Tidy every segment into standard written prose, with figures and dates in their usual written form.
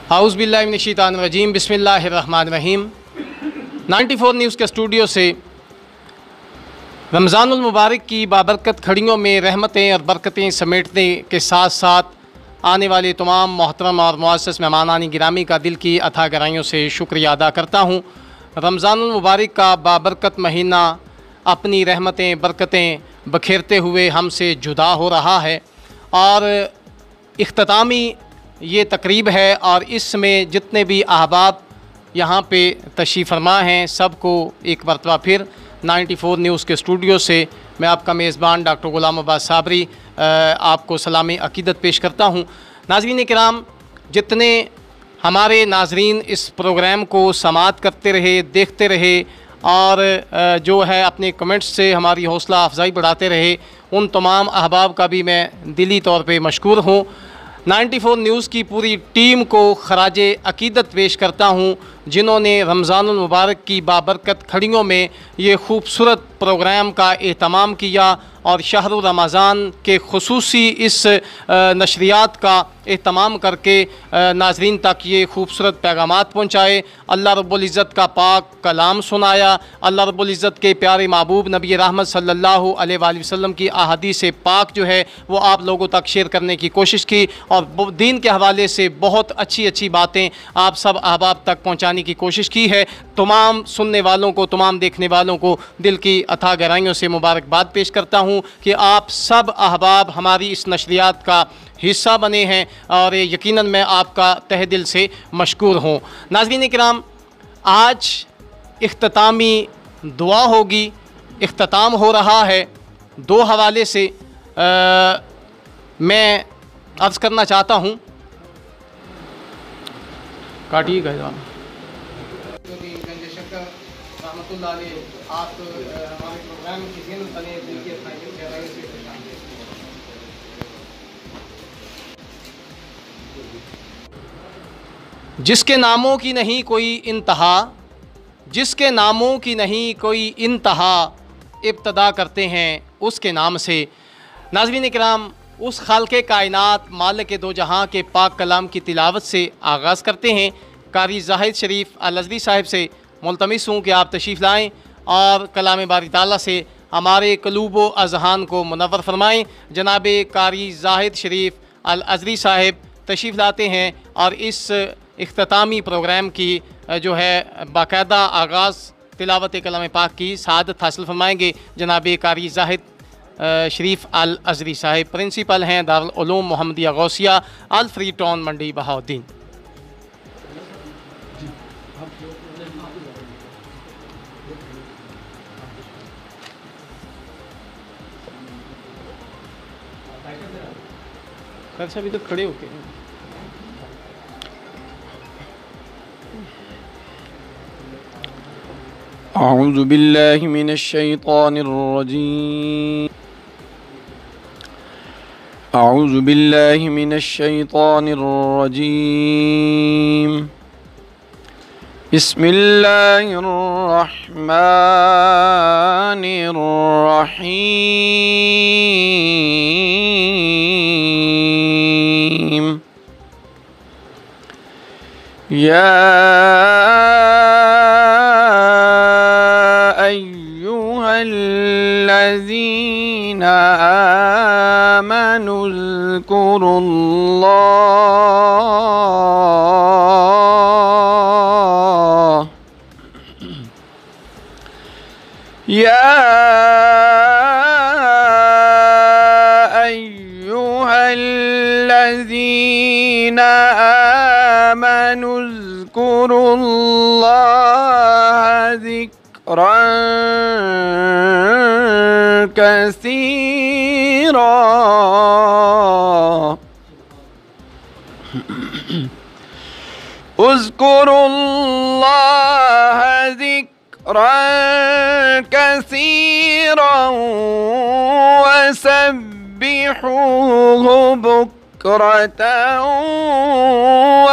आऊज़ बिल्लाहि मिनश्शैतानिर्रजीम बिस्मिल्लाहिर्रहमानिर्रहीम। 94 न्यूज़ के स्टूडियो से रमज़ानुल मुबारक की बाबरकत खड़ियों में रहमतें और बरकतें समेटने के साथ साथ आने वाले तमाम मोहतरम और मुअज़्ज़ज़ मेहमानान गिरामी का दिल की अथा गहराइयों से शुक्रिया अदा करता हूँ। रमज़ानुल मुबारक का बाबरकत महीना अपनी रहमतें बरकतें बखेरते हुए हमसे जुदा हो रहा है और इख्तितामी ये तकरीब है और इसमें जितने भी अहबाब यहाँ पे तशरीफ़ फरमा हैं सबको एक मरतबा फिर 94 न्यूज़ के स्टूडियो से मैं आपका मेज़बान डॉक्टर ग़ुलाम अब्बास साबरी आपको सलामी अक़ीदत पेश करता हूँ। नाज़रीन किराम, जितने हमारे नाज़रीन इस प्रोग्राम को समाअत करते रहे, देखते रहे और जो है अपने कमेंट्स से हमारी हौसला अफजाई बढ़ाते रहे, उन तमाम अहबाब का भी मैं दिली तौर पे मशकूर हूँ। 94 न्यूज़ की पूरी टीम को खराजे अक़ीदत पेश करता हूँ जिन्होंने रमज़ानुल मुबारक की बाबरकत खड़ियों में ये खूबसूरत प्रोग्राम का एहतमाम किया और शहर रमज़ान के खुसूसी इस नशरियात का एहतमाम करके नाज़रीन तक ये खूबसूरत पैगामात पहुँचाए। अल्लाह रब्बुल इज़्ज़त का पाक कलाम सुनाया। अल्लाह रब्बुल इज़्ज़त के प्यारे महबूब नबी रहमत सल्लल्लाहु अलैहि वसल्लम की अहादीस पाक जो है वो आप लोगों तक शेयर करने की कोशिश की और दीन के हवाले से बहुत अच्छी अच्छी बातें आप सब अहबाब तक पहुँचाने की कोशिश की है। तमाम सुनने वालों को, तमाम देखने वालों को दिल की अथाह गहराइयों से मुबारकबाद पेश करता हूँ कि आप सब अहबाब हमारी इस नशरियात का हिस्सा बने हैं और यकीनन मैं आपका तहे दिल से मशकूर हूँ। नाज़रीन किराम, आज इख्तितामी दुआ होगी, इख्तिताम हो रहा है। दो हवाले से मैं अर्ज़ करना चाहता हूँ। काटिए गए आप हमारे प्रोग्राम की ज़िंदगी बने दिल की गहराई से जिसके नामों की नहीं कोई इंतहा, जिसके नामों की नहीं कोई इंतहा, इब्तदा करते हैं उसके नाम से। नाज़रीन किराम, उस खाल्के कायनात मालिक दो जहां के पाक कलाम की तिलावत से आगाज़ करते हैं। कारी जाहिद शरीफ अल-अज़दी साहिब से मुल्तमिस हूँ कि आप तशरीफ़ लाएँ और कलाम बारी ताला से हमारे क़ुलूब व अज़हान को मुनव्वर फरमाएँ। जनाब कारी जाहिद शरीफ अल-अज़दी साहिब तशरीफ़ लाते हैं और इस इख्तितामी प्रोग्राम की जो है बाकायदा आगाज़ तिलावत कलाम पाक की सआदत हासिल फरमाएँगे। जनाब कारी जाहिद शरीफ अल-अज़दी साहिब प्रिंसिपल हैं दारुल उलूम मोहम्मदिया गौसिया अल फ्री टाउन मंडी बहाउद्दीन। अच्छा अभी तो खड़े होके अऊज़ु बिल्लाहि मिनश्शैतानिर रजीम। अऊज़ु बिल्लाहि मिनश्शैतानिर रजीम। बिस्मिल्लाहिर रहमानिर रहीम। या अय्युहल्लज़ीना आमनु ज़कुरुल्लाह या अय्युहल्लज़ीना आमनु ज़कुरुल्लाह ज़िक्रन कसीरा। उज़्कुरुल्लाह ज़िक्रन कसीरा वसब्बिहूहु बुक्रतन व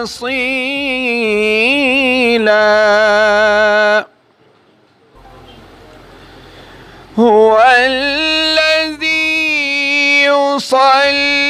असीला। हुवल्लज़ी युसल्ली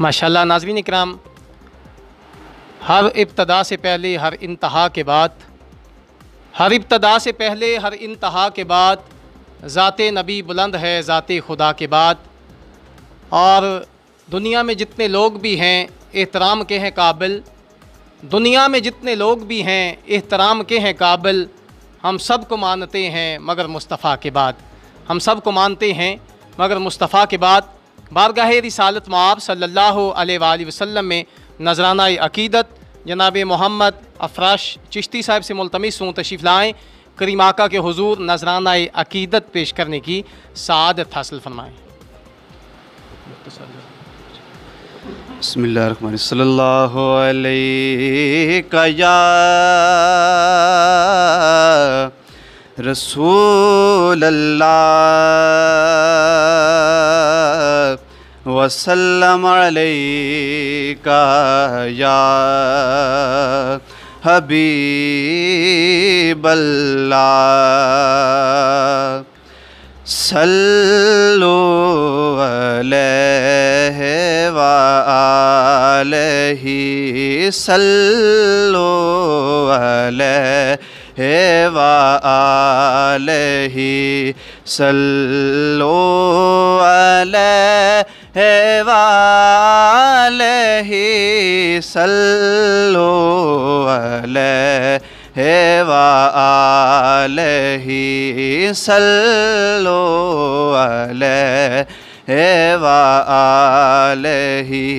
माशाल्लाह नाज़रीन इकराम, हर इब्तदा से पहले हर इंतहा के बाद, हर इब्तदा से पहले हर इंतहा के बाद ज़ाते नबी बुलंद है ज़ाते खुदा के बाद। और दुनिया में जितने लोग भी हैं एहतराम के हैं काबिल, दुनिया में जितने लोग भी हैं एहतराम के हैं काबिल, हम सब को मानते हैं मगर मुस्तफ़ा के बाद, हम सब को मानते हैं मगर मुस्तफ़ा के बाद। बारगाह रिसालत मआब सल्लल्लाहु अलैहि वसल्लम में नजराना अक़ीदत जनाब मोहम्मद अफराश चिश्ती साहब से मुल्तमिस हूँ तशरीफ़ लाएँ, करीम आका के हुजूर नजराना अक़ीदत पेश करने की सआदत हासिल फरमाएँ। बिस्मिल्लाहिर्रहमानिर्रहीम सल्लल्लाहु अलैका या रसूल अल्लाह वसल्लम अलैका या हबीब अल्लाह सल्लु अलैहि व आलिहि सल्लु अलैहि व आलिहि सल्लु अलैहि व आलिहि सल्लु अलैहि व आलिहि सल्लु अलैहि व आलिहि।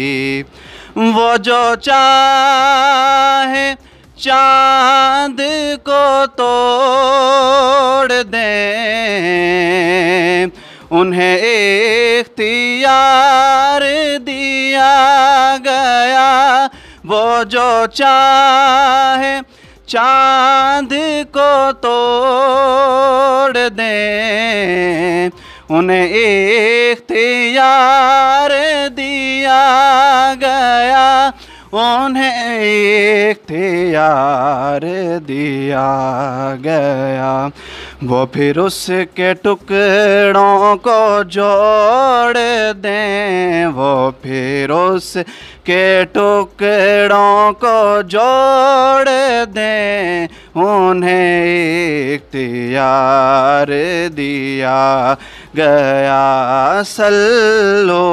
वो जो चाहे चाँद को तोड़ दें, उन्हें इख्तियार दिया गया। वो जो चाहे चाँद को तोड़ दें, उन्हें इख्तियार दिया गया, उन्हें इख्तियार दिया गया। वो फिर उसके टुकड़ों को जोड़ दें, वो फिर उसके टुकड़ों को जोड़ दें, उन्हें इख्तियार दिया गया। सल्लु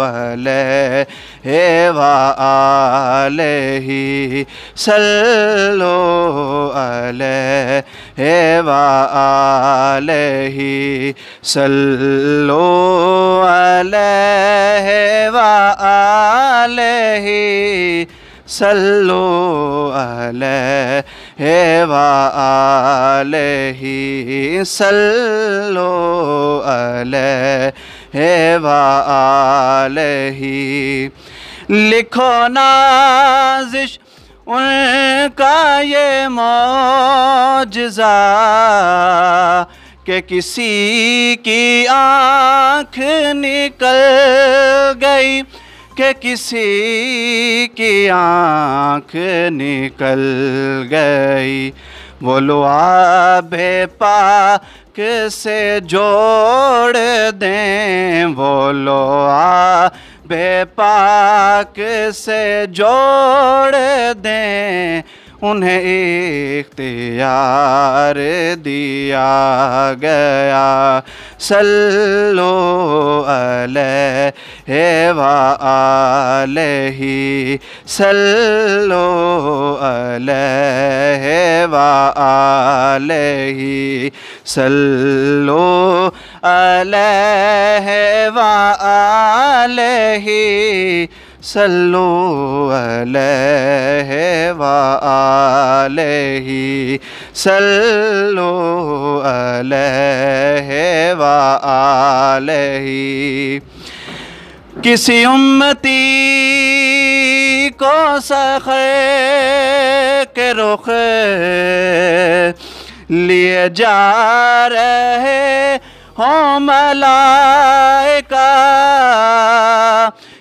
अलैहि व आलिहि सल्लु अलैहि व आलिहि सल्लु अलैहि व आलिहि सल्लु अलैहि व आलिहि सल्लु अलैहि व आलिहि। लिखो नाज़िश उनका ये मौजज़ा कि किसी की आँख निकल गई, कि किसी की आँख निकल गई। वो लुआबे पाक से जोड़ दें, वो लो बेपाक से जोड़ दें, उन्हें इख्तियार दिया गया। सल्लो अलैहि व आलिहि, सल्लो अलैहि व आलिहि, सल्लो अलैहि व आलिहि, सल्लु अलैहि व आलिहि, सल्लु अलैहि व आलिहि। किसी उम्मती को सखे के रुख लिए जा रहे हों मलाइका,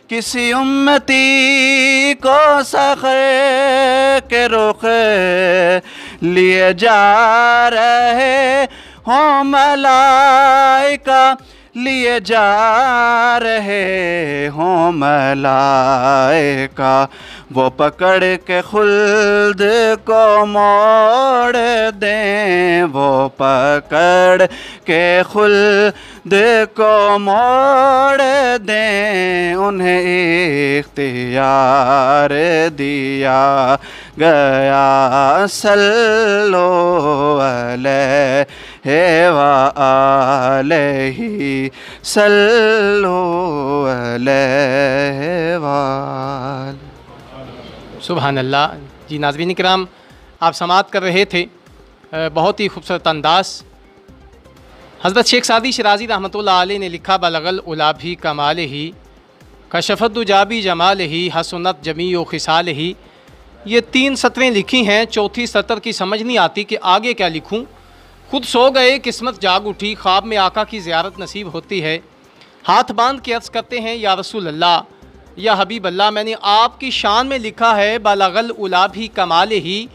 किसी उम्मती को सखे के रुख लिए जा रहे हों मलाइका, लिए जा रहे हों मलाइका, वो पकड़ के खुल्द को मोड़ दें, वो पकड़ के खुल्द को मोड़ दें, उन्हें इख्तियार दिया गया। सल्लो अलैहि व आलिहि, सल्लो अलैहि व आलिहि। सुभान अल्लाह। जी नाज़रीन इकराम, आप समाअत कर रहे थे बहुत ही खूबसूरत अंदाज़। हज़रत शेख सादी शिराज़ी रहमतुल्लाह अलैह ने लिखा, बलगल उलाभी कमाल ही, कशफ़त जाबी जमाल ही, हसनत जमी व खिसाल ही। ये 3 सतरें लिखी हैं, चौथी सतर की समझ नहीं आती कि आगे क्या लिखूं। खुद सो गए किस्मत जाग उठी, ख्वाब में आका की ज़ियारत नसीब होती है। हाथ बांध के अर्ज़ करते हैं, या रसूल अल्लाह, या हबीब अल्लाह, मैंने आपकी शान में लिखा है, बलगल उलाभी कमाल ही,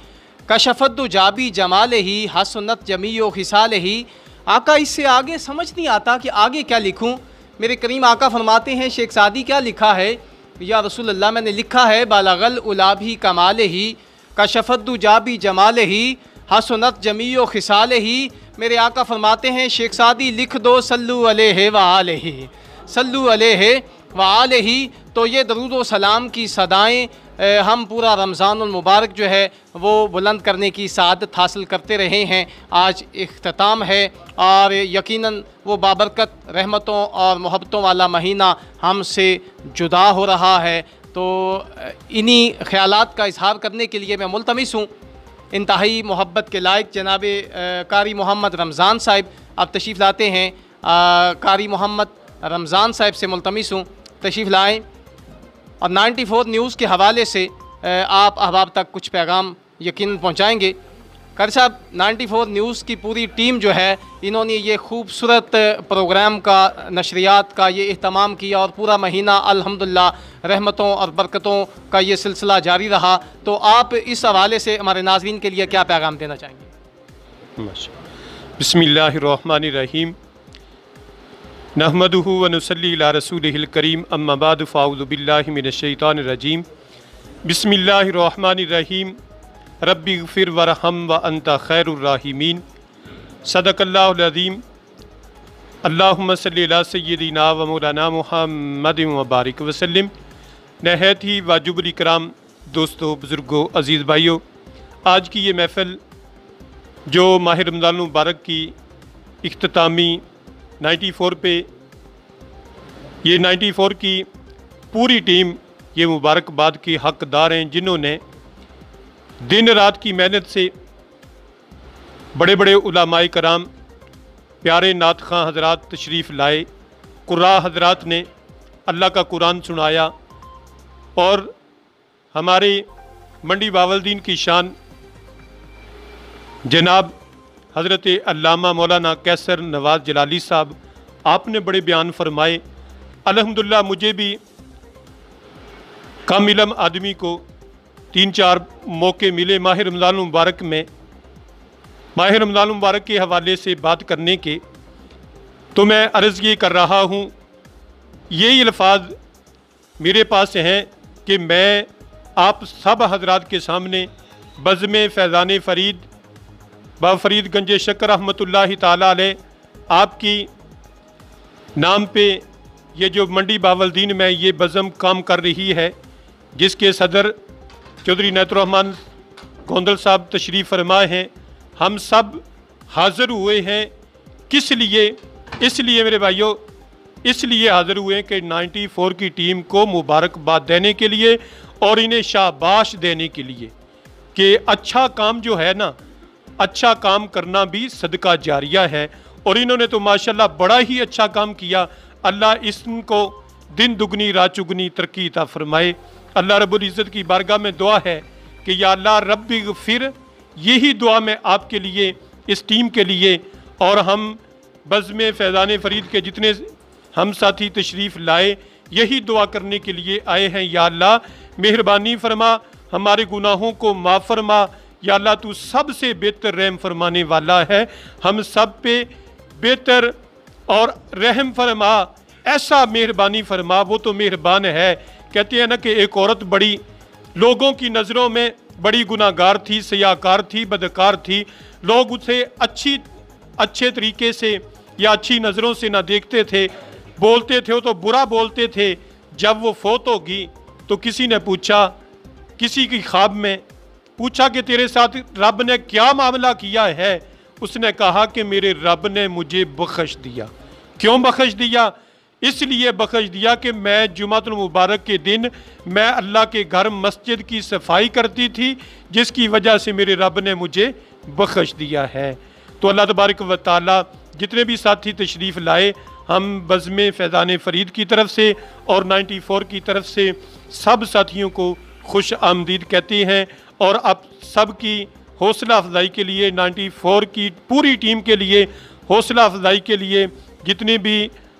कशफ़त जाबी जमाल ही, हसनत जमी व खिसाल ही। आका इससे आगे समझ नहीं आता कि आगे क्या लिखूं। मेरे करीम आका फरमाते हैं, शेख सादी क्या लिखा है, या रसूल अल्लाह, मैंने लिखा है, बलगल उलाभी कमाल ही, कशफ़त जाबी जमाल ही, हसनत जमी व खिसाल ही। मेरे आका फरमाते हैं, शेख सादी लिख दो, सल्लु अलैहि व आलिहि, सल्लु अलैहि व आलिहि। तो ये दरूद व सलाम की सदाएँ हम पूरा रमज़ानुल मुबारक जो है वो बुलंद करने की सआदत हासिल करते रहे हैं। आज इख्तिताम है और यकीनन वो बाबरकत रहमतों और मोहब्बतों वाला महीना हमसे जुदा हो रहा है। तो इन्हीं ख़यालात का इजहार करने के लिए मैं मुल्तमिस हूँ इंतहाई मोहब्बत के लायक जनाब कारी मोहम्मद रमज़ान साहिब, आप तशरीफ़ लाते हैं। कारी मोहम्मद रमज़ान साहिब से मुल्तमिस हूँ तशरीफ़ लाएँ और 94 न्यूज़ के हवाले से आप अहबाब तक कुछ पैगाम यकीनन पहुँचाएँगे। कारी साहब, 94 न्यूज़ की पूरी टीम जो है, इन्होंने ये खूबसूरत प्रोग्राम का, नशरियात का ये एहतमाम किया और पूरा महीना अल्हम्दुलिल्लाह रहमतों और बरकतों का ये सिलसिला जारी रहा। तो आप इस हवाले से हमारे नाज़रीन के लिए क्या पैगाम देना चाहेंगे? बिस्मिल्लाहिर्रहमानिर्रहीम, नहमदुहु व नुसल्ली अला रसूलिहिल करीम, अम्मा बाद, फ़अऊज़ु बिल्लाहि मिनश्शैतानिर्रजीम। बिस्मिल्लाहिर्रहमानिर्रहीम, रब्बि ग़फ़िर वरहम व अंता खैरुर राहिमीन। सदक़ल्लाहुल अज़ीम। अल्लाहुम्मा सल्लि अला सय्यिदिना व मौलाना मुहम्मदिन व बारिक वसल्लिम। नहायत ही वाजिबुल इकराम दोस्तों, बुज़ुर्गों, अज़ीज़ भाइयों, आज की ये महफ़िल जो माह रमज़ान मुबारक की इख्तितामी 94 पे, ये 94 की पूरी टीम ये मुबारकबाद की हक़दार हैं, जिन्होंने दिन रात की मेहनत से बड़े बड़े उलमाए कराम, प्यारे नात खां हज़रात तशरीफ़ लाए, कुर्रा हज़रात ने अल्लाह का कुरान सुनाया और हमारे मंडी बावलदीन की शान जनाब हज़रत अल्लामा मौलाना कैसर नवाज़ जलाली साहब, आपने बड़े बयान फरमाए। अल्हम्दुलिल्लाह मुझे भी कम इल्म आदमी को 3-4 मौके मिले माह रमज़ान मुबारक में माह रमज़ान मुबारक के हवाले से बात करने के, तो मैं अर्ज़ ये कर रहा हूँ, यही अल्फाज मेरे पास हैं कि मैं आप सब हजरात के सामने बज़्म फैज़ान फ़रीद बा फ़रीद गंज शक्कर रहमतुल्लाहि ताला अलैह आपकी नाम पे ये जो मंडी बावलदीन में ये बज़्म काम कर रही है, जिसके सदर चौधरी नैतुर्रहमान गोंदल साहब तशरीफ़ फरमा हैं, हम सब हाज़िर हुए हैं। किस लिए? इसलिए मेरे भाइयों, इसलिए हाज़िर हुए कि 94 की टीम को मुबारकबाद देने के लिए और इन्हें शाबाश देने के लिए कि अच्छा काम जो है ना, अच्छा काम करना भी सदका जारिया है। और इन्होंने तो माशाल्लाह बड़ा ही अच्छा काम किया। अल्लाह इनको दिन दुगनी रात चुगनी तरक्की अता फरमाए। अल्लाह रब्बुल इज़्ज़त की बारगाह में दुआ है कि या अल्लाह रब्बी ग़फ़िर, यही दुआ मैं आपके लिए, इस टीम के लिए, और हम बज़्म फैज़ान फ़रीद के जितने हम साथी तशरीफ़ लाए, यही दुआ करने के लिए आए हैं। या अल्लाह मेहरबानी फरमा, हमारे गुनाहों को माफ़ फरमा। या अल्लाह तू सबसे बेहतर रहम फरमाने वाला है, हम सब पे बेहतर और रहम फरमा, ऐसा मेहरबानी फरमा। वो तो मेहरबान है। कहते हैं ना कि एक औरत बड़ी लोगों की नज़रों में बड़ी गुनाहगार थी, सयाकार थी, बदकार थी। लोग उसे अच्छे तरीके से या अच्छी नज़रों से ना देखते थे, बोलते थे तो बुरा बोलते थे। जब वो फौत होगी तो किसी ने पूछा, किसी की ख्वाब में पूछा कि तेरे साथ रब ने क्या मामला किया है? उसने कहा कि मेरे रब ने मुझे बख्श दिया। क्यों बख्श दिया? इसलिए बख्श दिया कि मैं जुमातुल मुबारक के दिन मैं अल्लाह के घर मस्जिद की सफाई करती थी, जिसकी वजह से मेरे रब ने मुझे बख्श दिया है। तो अल्लाह तबारक व तआला जितने भी साथी तशरीफ़ लाए, हम बज़्म फैज़ान फ़रीद की तरफ से और 94 की तरफ से सब साथियों को खुश आमदीद कहते हैं। और अब सब की हौसला अफजाई के लिए, 94 की पूरी टीम के लिए हौसला अफजाई के लिए, जितने भी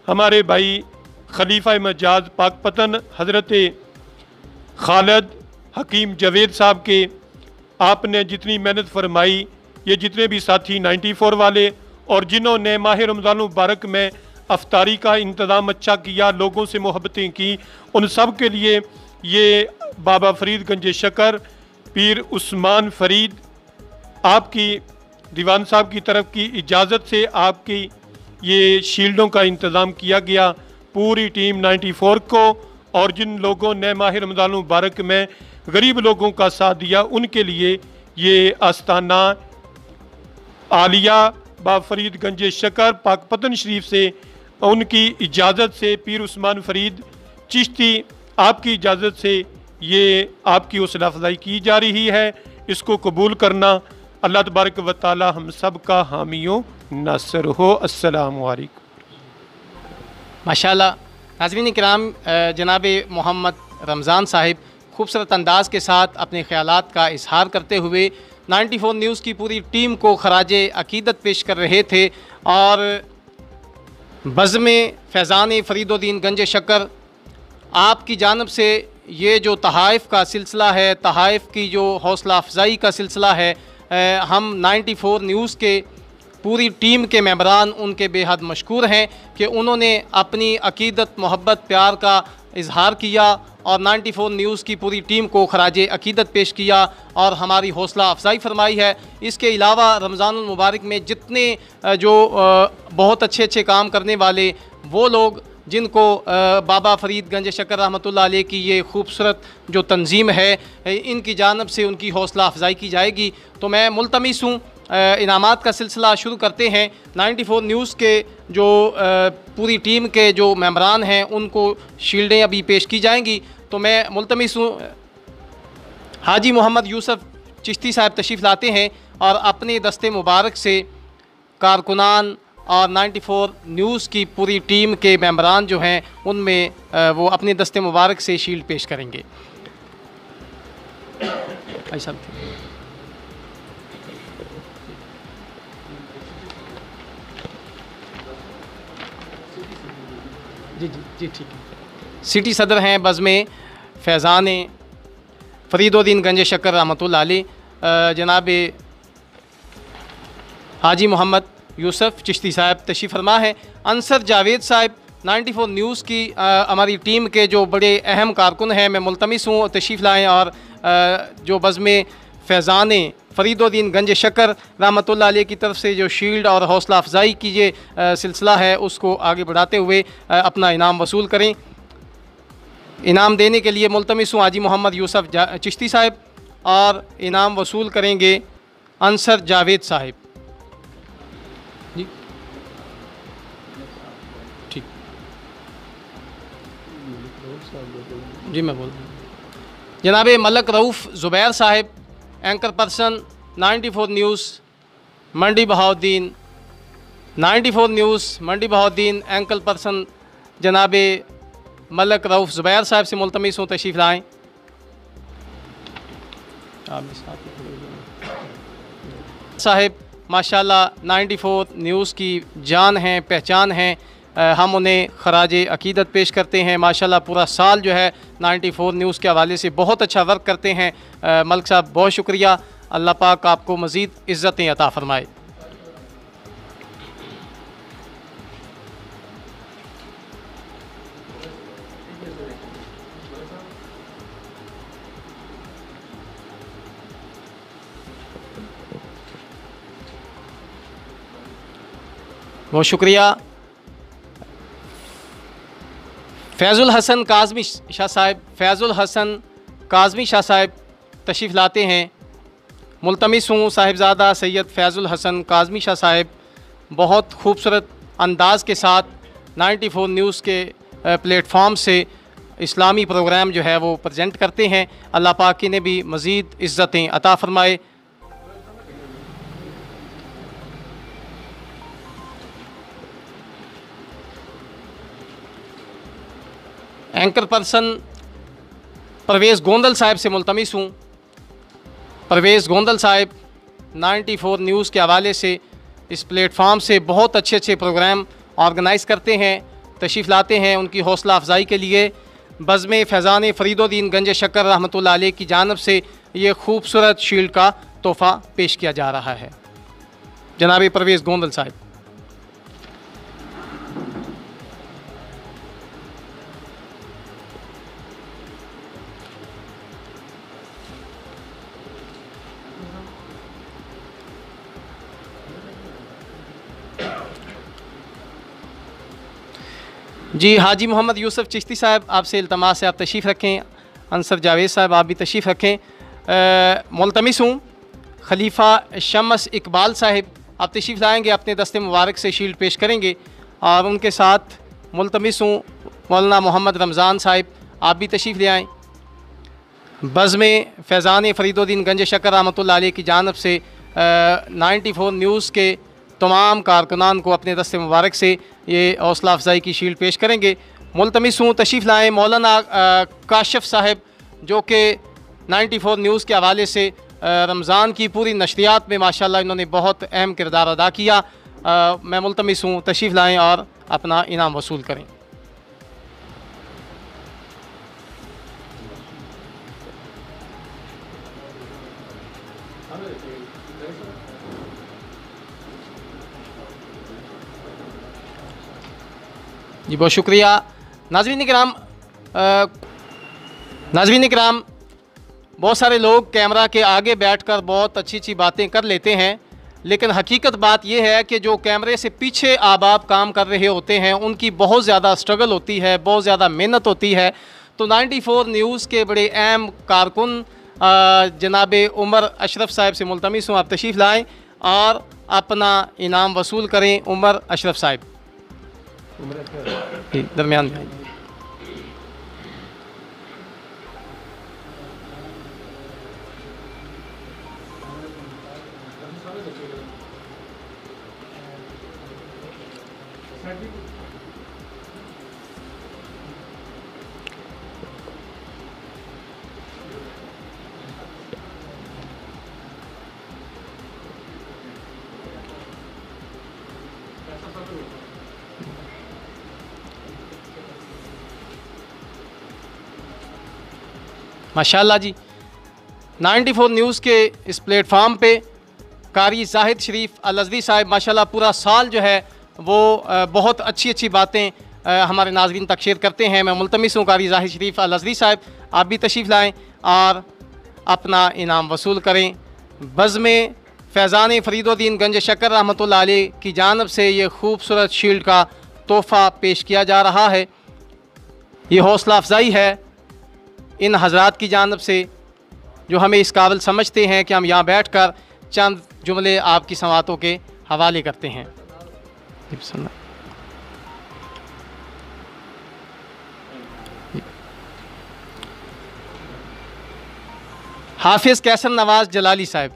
हमारे भाई खलीफा मजाज पाकपतन हज़रत खालिद हकीम जवेद साहब के, आपने जितनी मेहनत फरमाई, ये जितने भी साथी 94 वाले और जिन्होंने माह रमज़ान मुबारक में अफ्तारी का इंतज़ाम अच्छा किया, लोगों से मोहब्बतें की, उन सब के लिए ये बाबा फ़रीद गंज शक्कर पीर उस्मान फ़रीद आपकी दीवान साहब की तरफ की इजाज़त से आपकी ये शील्डों का इंतज़ाम किया गया पूरी टीम 94 को। और जिन लोगों ने माह रमज़ान मुबारक में गरीब लोगों का साथ दिया, उनके लिए ये आस्ताना आलिया बा फ़रीद गंज शक्कर पाकपतन शरीफ से उनकी इजाज़त से पीर उस्मान फ़रीद चिश्ती आपकी इजाज़त से ये आपकी हौसला अफजाई की जा रही है। इसको कबूल करना। अल्लाह तबारक व तआला हम सब का हामियों नासर हो। अस्सलामु अलैकुम। माशाल्लाह। नाज़रीन किराम, जनाब मोहम्मद रमज़ान साहिब खूबसूरत अंदाज़ के साथ अपने ख़यालात का इजहार करते हुए 94 न्यूज़ की पूरी टीम को खराज अकीदत पेश कर रहे थे। और बज़्म फैज़ान फ़रीदुद्दीन गंज शक्कर आपकी जानिब से ये जो तहाइफ़ का सिलसिला है, तहाइफ़ की जो हौसला अफजाई का सिलसिला है, हम 94 न्यूज़ के पूरी टीम के मेंबरान उनके बेहद मशकूर हैं कि उन्होंने अपनी अकीदत, मोहब्बत, प्यार का इजहार किया और 94 न्यूज़ की पूरी टीम को खराज अकीदत पेश किया और हमारी हौसला अफजाई फरमाई है। इसके अलावा रमज़ानुल मुबारक में जितने जो बहुत अच्छे काम करने वाले वो लोग जिनको बाबा फ़रीद गंज शक्कर रहमतुल्लाह अलैह की ये खूबसूरत जो तंजीम है, इनकी जानिब से उनकी हौसला अफजाई की जाएगी। तो मैं मुल्तमिस हूँ, इनामात का सिलसिला शुरू करते हैं। 94 न्यूज़ के जो पूरी टीम के जो मेंबरान हैं उनको शील्डें अभी पेश की जाएंगी। तो मैं मुल्तमिस हूँ, हाजी मोहम्मद यूसुफ चिश्ती साहब तशरीफ़ लाते हैं और अपने दस्ते मुबारक से कारकुनान और 94 न्यूज़ की पूरी टीम के मेंबरान जो हैं उनमें वो अपने दस्ते मुबारक से शील्ड पेश करेंगे। भाई साहब, जी जी जी ठीक है। सिटी सदर हैं बज़्म फैज़ान फ़रीदुद्दीन गंज शक्कर रहमतुल्लाह अलैह, जनाब हाजी मोहम्मद यूसुफ चिश्ती साहब तशरीफ़ फरमा है। अंसर जावेद साहब 94 न्यूज़ की हमारी टीम के जो बड़े अहम कारकुन हैं, मैं मुल्तमिस हूँ तशरीफ़ लाएँ और जो बज़्म फैज़ान फ़रीदुद्दीन गंज शक्कर रहमतुल्लाह अलैह की तरफ से जो शील्ड और हौसला अफजाई की ये सिलसिला है उसको आगे बढ़ाते हुए अपना इनाम वसूल करें। इनाम देने के लिए मुल्तमिस हूँ हाजी मोहम्मद यूसुफ चिश्ती साहब और इनाम वसूल करेंगे अंसर जावेद साहब। जी ठीक जी मैं बोल रहा हूँ। जनाब मलक रऊफ़ ज़ुबैर साहब एंकर पर्सन 94 न्यूज़ मंडी बहाउद्दीन, 94 न्यूज़ मंडी बहाउद्दीन एंकर पर्सन जनाब मलक रऊफ़ ज़ुबैर साहब से मुल्तमिस हूँ तशरीफ़ लाएँ। साहिब माशाल्लाह 94 न्यूज़ की जान हैं, पहचान हैं, हम उन्हें खराज अकीदत पेश करते हैं। माशाल्लाह पूरा साल जो है 94 न्यूज़ के हवाले से बहुत अच्छा वर्क करते हैं। मलिक साहब बहुत शुक्रिया, अल्लाह पाक आपको मज़ीद इज़्ज़तें अता फ़रमाए। बहुत शुक्रिया। फैज़ुल हसन काज़मी शाह साहब, फैज़ुल हसन काज़मी शाह साहब तशरीफ़ लाते हैं। मुल्तमिस हूँ साहिबज़ादा सैयद फैज़ुल हसन काज़मी शाह साहब बहुत खूबसूरत अंदाज़ के साथ 94 न्यूज़ के प्लेटफॉर्म से इस्लामी प्रोग्राम जो है वो प्रेजेंट करते हैं। अल्लाह पाक ने भी मज़ीद इज़्ज़तें अता फ़रमाए। एंकर पर्सन परवेज़ गोंदल साहब से मुल्तमिस हूँ। परवेज़ गोंदल साहब 94 न्यूज़ के हवाले से इस प्लेटफॉर्म से बहुत अच्छे अच्छे प्रोग्राम ऑर्गेनाइज़ करते हैं, तशरीफ़ लाते हैं। उनकी हौसला अफजाई के लिए बज़्म फैज़ान फ़रीदुद्दीन गंज शक्कर रहमतुल्लाह अलैह की जानिब से ये खूबसूरत शील्ड का तोहफ़ा पेश किया जा रहा है। जनाब परवेज़ गोंदल साहब। जी हाजी मोहम्मद यूसुफ चिश्ती साहब आपसे इल्तमास है आप तशरीफ़ रखें। अंसर जावेद साहब आप भी तशरीफ़ रखें। मुल्तमिस हूँ खलीफा शम्स इकबाल साहब, आप तशरीफ़ लाएँगे, अपने दस्ते मुबारक से शील्ड पेश करेंगे। और उनके साथ मुल्तमिस हूँ मौलाना मोहम्मद रमज़ान साहब, आप भी तशरीफ़ ले आएँ। बज़्म फैज़ान फ़रीदुद्दीन गंज शक्कर रहमतुल्लाह अलैह की जानिब से 94 न्यूज़ के तमाम कारकुनान को अपने दस्ते मुबारक से ये हौसला अफजाई की शील्ड पेश करेंगे। मुल्तमिस हूँ तशरीफ़ लाएँ मौलाना काशिफ साहब जो कि 94 न्यूज़ के हवाले से रमज़ान की पूरी नशरियात में माशाल्लाह इन्होंने बहुत अहम किरदार अदा किया। मैं मुल्तमिस हूँ तशरीफ़ लाएँ और अपना इनाम वसूल करें। जी बहुत शुक्रिया। नाज़रीन किराम, बहुत सारे लोग कैमरा के आगे बैठकर बहुत अच्छी अच्छी बातें कर लेते हैं, लेकिन हकीकत बात यह है कि जो कैमरे से पीछे आप काम कर रहे होते हैं उनकी बहुत ज़्यादा स्ट्रगल होती है, बहुत ज़्यादा मेहनत होती है। तो 94 न्यूज़ के बड़े अहम कारकुन जनाब उमर अशरफ साहब से मुल्तमिस हूँ, आप तशरीफ़ लाएँ और अपना इनाम वसूल करें। उमर अशरफ साहब दरमियान में। माशाल्लाह जी 94 न्यूज़ के इस प्लेटफॉर्म पे कारी जाहिद शरीफ अल-अज़दी साहब, माशाल्लाह पूरा साल जो है वो बहुत अच्छी अच्छी बातें हमारे नाज़रीन तक शेयर करते हैं। मैं मुल्तमिस हूँ कारी जाहिद शरीफ अल-अज़दी साहब, आप भी तशरीफ़ लाएँ और अपना इनाम वसूल करें। बज़्म फैज़ान फ़रीदुद्दीन गंज शक्कर रहमतुल्लाह अलैह की जानब से ये खूबसूरत शील्ड का तोहफ़ा पेश किया जा रहा है। ये हौसला अफजाई है इन हज़रात की जानब से जो हमें इस काबिल समझते हैं कि हम यहाँ बैठ कर चंद जुमले आपकी समातों के हवाले करते हैं। हाफिज़ कैसर नवाज़ जलाली साहब,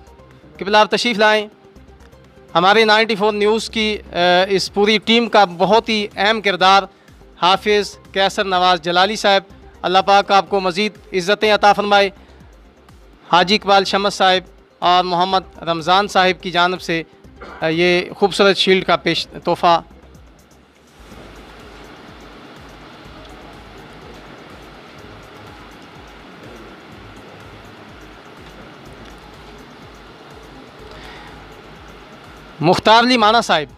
क़िबला आप तशरीफ़ लाएँ। हमारे 94 न्यूज़ की इस पूरी टीम का बहुत ही अहम किरदार हाफिज़ कैसर नवाज़ जलाली साहब, अल्लाह पाक आपको मज़ीद इज़्ज़तें अता फ़रमाए। हाजी इकबाल शमस साहब और मोहम्मद रमज़ान साहब की जानब से ये खूबसूरत शील्ड का पेश तोहफ़ा। मुख्तार अली माना साहब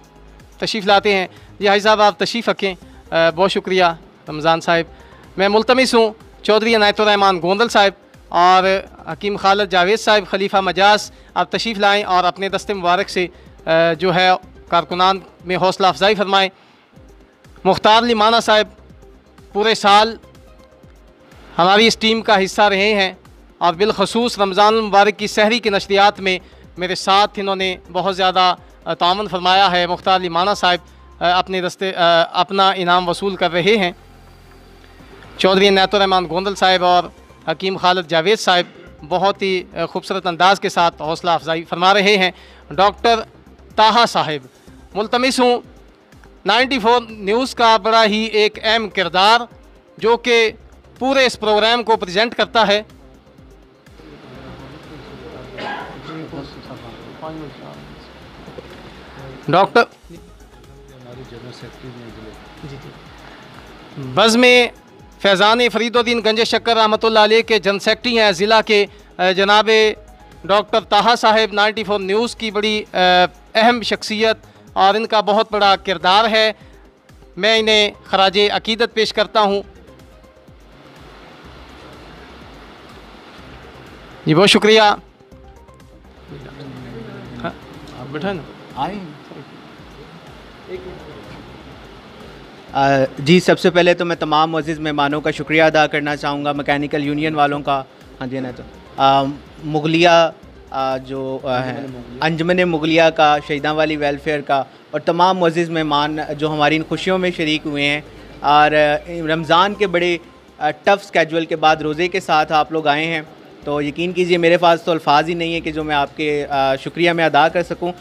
तशरीफ़ लाते हैं। जी हाजी साहब आप तशरीफ़ रखें, बहुत शुक्रिया रमज़ान साहब। मैं मुल्तमिस हूँ चौधरी अनायतुर्रहमान गोंदल साहब और हकीम खालिद जावेद साहब खलीफा मजाज, आप तशरीफ़ लाएँ और अपने दस्ते मुबारक से जो है कारकुनान में हौसला अफजाई फरमाएँ। मुख्तार अली माना साहब पूरे साल हमारी इस टीम का हिस्सा रहे हैं और बिलखसूस रमज़ान मुबारक की सहरी की नशरियात में मेरे साथ इन्होंने बहुत ज़्यादा तावन फरमाया है। मुख्तार अली माना साहब अपने दस्ते अपना इनाम वसूल कर रहे हैं। चौधरी अनायतुर्रहमान गोंदल साहब और हकीम खालिद जावेद साहब बहुत ही खूबसूरत अंदाज के साथ हौसला अफजाई फरमा रहे हैं। डॉक्टर ताहा साहब, मुल्तमिस हूँ 94 न्यूज़ का बड़ा ही एक अहम किरदार जो कि पूरे इस प्रोग्राम को प्रेजेंट करता है। डॉक्टर बज़्म फैज़ान फ़रीदुद्दीन गंज शक्कर रहमतुल्लाह अलैह के जनरल सेक्रेटरी हैं ज़िला के जनाब डॉक्टर ताहा साहब। 94 न्यूज़ की बड़ी अहम शख्सियत और इनका बहुत बड़ा किरदार है। मैं इन्हें खराज अकीदत पेश करता हूँ। जी बहुत शुक्रिया। आप बैठा ना जी, सबसे पहले तो मैं तमाम मुअज़्ज़िज़ मेहमानों का शुक्रिया अदा करना चाहूँगा, मैकेनिकल यूनियन वालों का। हाँ जी, ना तो मुगलिया जो है अंजमन मुगलिया का, शहीदां वाली वेलफेयर का और तमाम मुअज़्ज़िज़ मेहमान जो हमारी इन खुशियों में शरीक हुए हैं। और रमज़ान के बड़े टफ़ स्केजुअल के बाद रोज़े के साथ आप लोग आए हैं, तो यकीन कीजिए मेरे पास तो अल्फाज ही नहीं है कि जो मैं आपके शुक्रिया में अदा कर सकूं।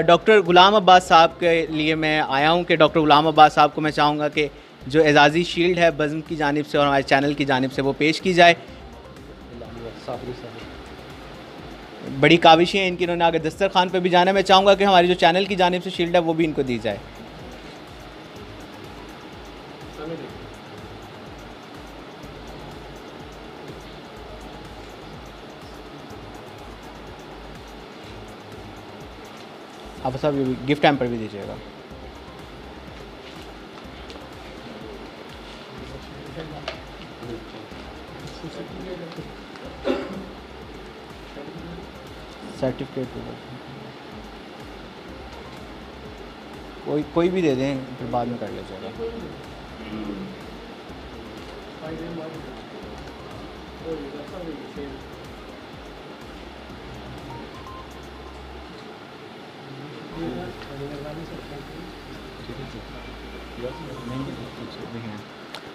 डॉक्टर ग़ुलाम अब्बास साहब के लिए मैं आया हूं कि डॉक्टर ग़ुलाम अब्बास साहब को मैं चाहूँगा कि जो एजाज़ी शील्ड है बज़्म की जानिब से और हमारे चैनल की जानिब से वो पेश की जाए। बड़ी काविशें हैं इनकी, इन्होंने आगे दस्तरखान पर भी जाना है। मैं चाहूँगा कि हमारी जो चैनल की जानिब से शील्ड है वो भी इनको दी जाए। आप सब गिफ्ट टाइम पर भी दीजिएगा। सर्टिफिकेट कोई भी दे दें, फिर बाद में कर लीजिएगा।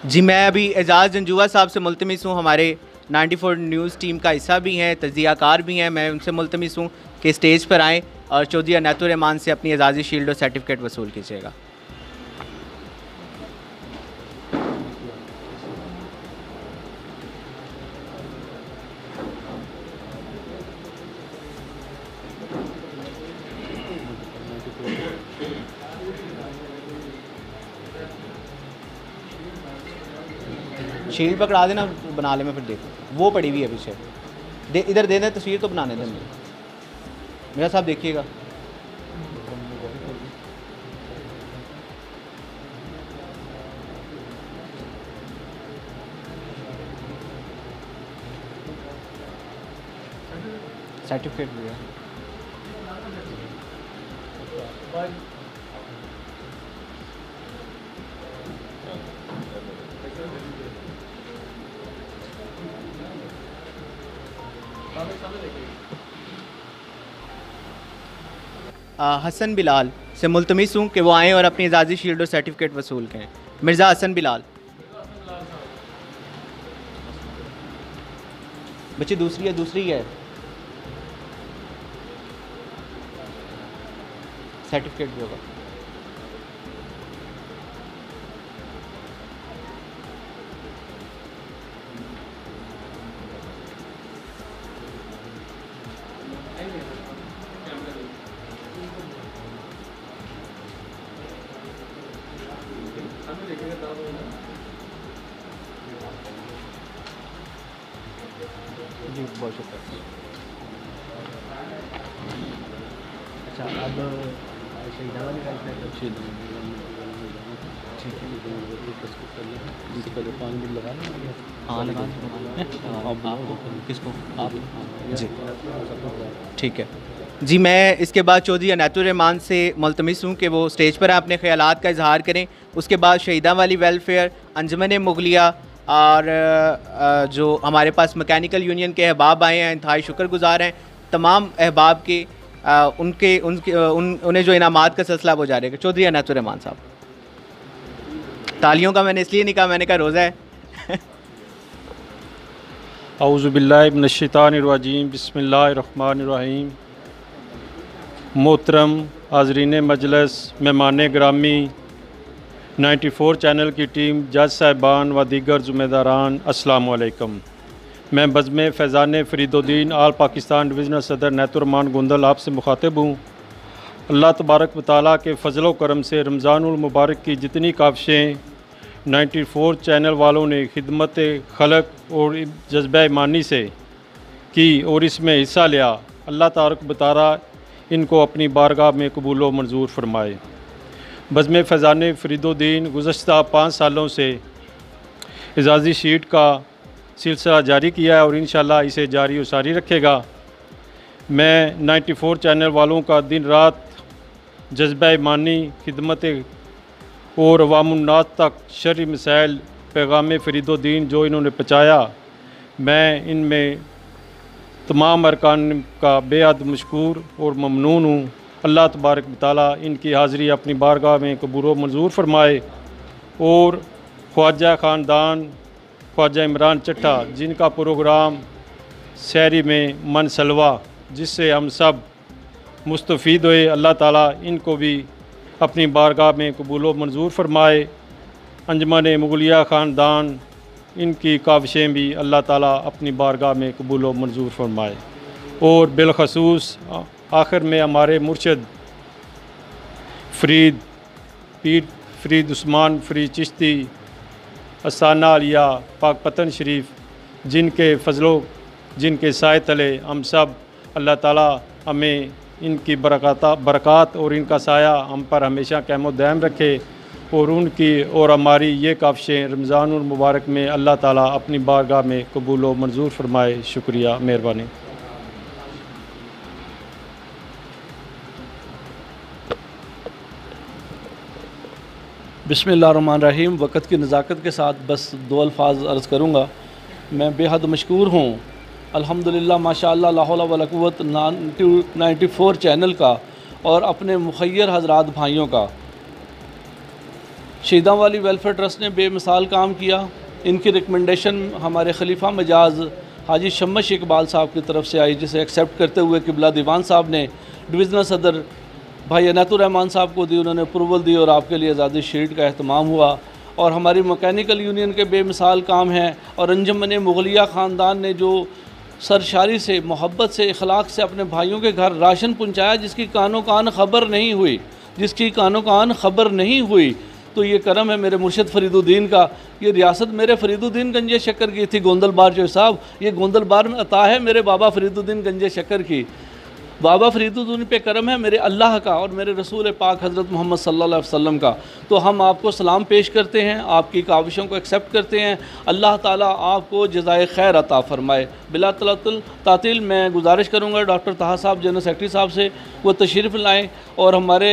जी, मैं अभी एजाज़ जंजुआ साहब से मुल्तमिस हूँ, हमारे 94 न्यूज़ टीम का हिस्सा भी हैं, तज़कियाकार भी हैं। मैं उनसे मुल्तमिस हूँ कि स्टेज पर आएँ और चौधरी अनायतुर्रहमान से अपनी एजाज़ी शील्ड और सर्टिफिकेट वसूल कीजिएगा। शील्ड पकड़ा देना, बना ले, मैं फिर देखूँ। वो पड़ी हुई है पीछे, इधर दे दें, तस्वीर तो बनाने दें। मेरा साहब देखिएगा। सर्टिफिकेट भी है। हसन बिलाल से मुल्तमिस हूँ कि वो आएँ और अपनी एजाज़ी शील्ड और सर्टिफिकेट वसूल करें। मिर्ज़ा हसन बिलाल। बच्चे दूसरी है सर्टिफिकेट भी होगा। जी बहुत शुक्रिया। अच्छा अब शहीदा वाली हाँ लगा किसको आप जी ठीक है जी। मैं इसके बाद चौधरी अनातुर रहमान से मुल्तमिस हूँ कि वो स्टेज पर अपने ख्यालात का इजहार करें। उसके बाद शहीदा वाली वेलफेयर, अंजमन मुगलिया और जो हमारे पास मैकेनिकल यूनियन के अहबाब आए हैं, इंतहाई शुक्रगुजार हैं तमाम अहबाब के, उन्हें जो इनामात का सिलसिला वो जारी है। चौधरी अनातुर रहमान साहब। तालियों का मैंने इसलिए नहीं कहा, मैंने कहा रोज़ा है। औज़ु बिल्लाहि मिनश शैतानिर रजीम, बिस्मिल्लाहिर रहमानिर रहीम। मोहतरम हाज़रीन मजलिस, मेहमान ग्रामी, 94 चैनल की टीम, जज साहिबान व दीगर ज़िम्मेदारान, अस्सलाम वालेकुम। मैं बज़्म फैज़ान फ़रीदुद्दीन आल पाकिस्तान डिवीज़नल सदर अनातुर रहमान गोंदल आपसे मुखातिब हूँ। अल्लाह तबारक व तआला के फ़ज़ल व करम से रमज़ानुल मुबारक की जितनी काविशें 94 चैनल वालों ने खिदमत खलक और जज्बा ईमानी से की और इसमें हिस्सा लिया, अल्लाह तबारक व तआला इनको अपनी बारगाह में कबूल व मंजूर फरमाए। बज़्म फैज़ान फ़रीदुद्दीन गुज़श्ता 5 सालों से एजाज़ी शीट का सिलसिला जारी किया है और इंशाअल्लाह इसे जारी व सारी रखेगा। मैं 94 चैनल वालों का दिन रात जज्बा ईमानी खिदमत और अवामुन्नास तक शर्री मसाइल पैगाम फ़रीदुद्दीन जो इन्होंने पहुँचाया, मैं इनमें तमाम अरकान का बेहद मशकूर और ममनून हूँ। अल्लाह तबारक व तआला इनकी हाज़िरी अपनी बारगाह में कबूल व मंजूर फरमाए और ख्वाजा ख़ानदान ख्वाजा इमरान चट्टा जिनका प्रोग्राम शहरी में मनसलवा जिससे हम सब मुस्तफ़ीद हुए, अल्लाह ताला इनको भी अपनी बारगाह में कबूल व मंजूर फरमाए। अंजमन मुगलिया ख़ानदान इनकी काविशें भी अल्लाह ताला अपनी बारगाह में कबूल व मंजूर फरमाए। और बिलखसूस आखिर में हमारे मुर्शद फ़रीद उस्मान फ़रीद चिश्ती असाना आलिया पाकपतन शरीफ जिनके फ़ज़लों जिनके साए तले हम सब, अल्लाह ताला हमें इनकी बरक़ात और इनका साया हम पर हमेशा क़यामत दायम रखे और उनकी और हमारी ये काविशें रमज़ानुल मुबारक में अल्लाह ताला अपनी बारगाह में कबूल व मंजूर फरमाए। शुक्रिया, मेहरबानी। बिस्मिल्लाहिर्रहमानिर्रहीम। वक़्त की नज़ाकत के साथ बस 2 अल्फ़ाज़ अर्ज़ करूँगा। मैं बेहद मशकूर हूँ अल्हम्दुलिल्लाह माशाअल्लाह ला हौला वला कुव्वत 94 चैनल का और अपने मुखय्यर हज़रात भाइयों का। शहीदा वाली वेलफेयर ट्रस्ट ने बेमिसाल काम किया। इनकी रिकमेंडेशन हमारे खलीफा मजाज हाजी शम्स इकबाल साहब की तरफ से आई, जिसे एक्सेप्ट करते हुए किबला दीवान साहब ने डिविज़नल सदर भाई अनातुर रहमान साहब को दी, उन्होंने अप्रूवल दी और आपके लिए आज़ादी शील्ड का अहतमाम हुआ। और हमारी मैकेनिकल यूनियन के बेमिसाल काम हैं और अंजमन मुगलिया ख़ानदान ने जो सरशारी से, मोहब्बत से, इखलाक से अपने भाइयों के घर राशन पहुँचाया जिसकी कानो कान ख़बर नहीं हुई, तो ये करम है मेरे मुर्शद फ़रीदुद्दीन का। ये रियासत मेरे फ़रीदुद्दीन गंजे शक्कर की थी, गोंदल बार जो साहब, ये गोंदल बार में अता है मेरे बाबा फ़रीदुद्दीन गंजे शक्कर की। बाबा फरीदुद्दीन पे करम है मेरे अल्लाह का और मेरे रसूल पाक हज़रत मोहम्मद सल्लल्लाहु अलैहि वसल्लम का। तो हम आपको सलाम पेश करते हैं, आपकी काविशों को एक्सेप्ट करते हैं। अल्लाह ताला आपको जज़ाए खैर अता फ़रमाए। बिला तातील मैं गुजारिश करूँगा डॉक्टर ताहा साहब जनरल सेक्रेटरी साहब से वो तशरीफ़ लाएँ और हमारे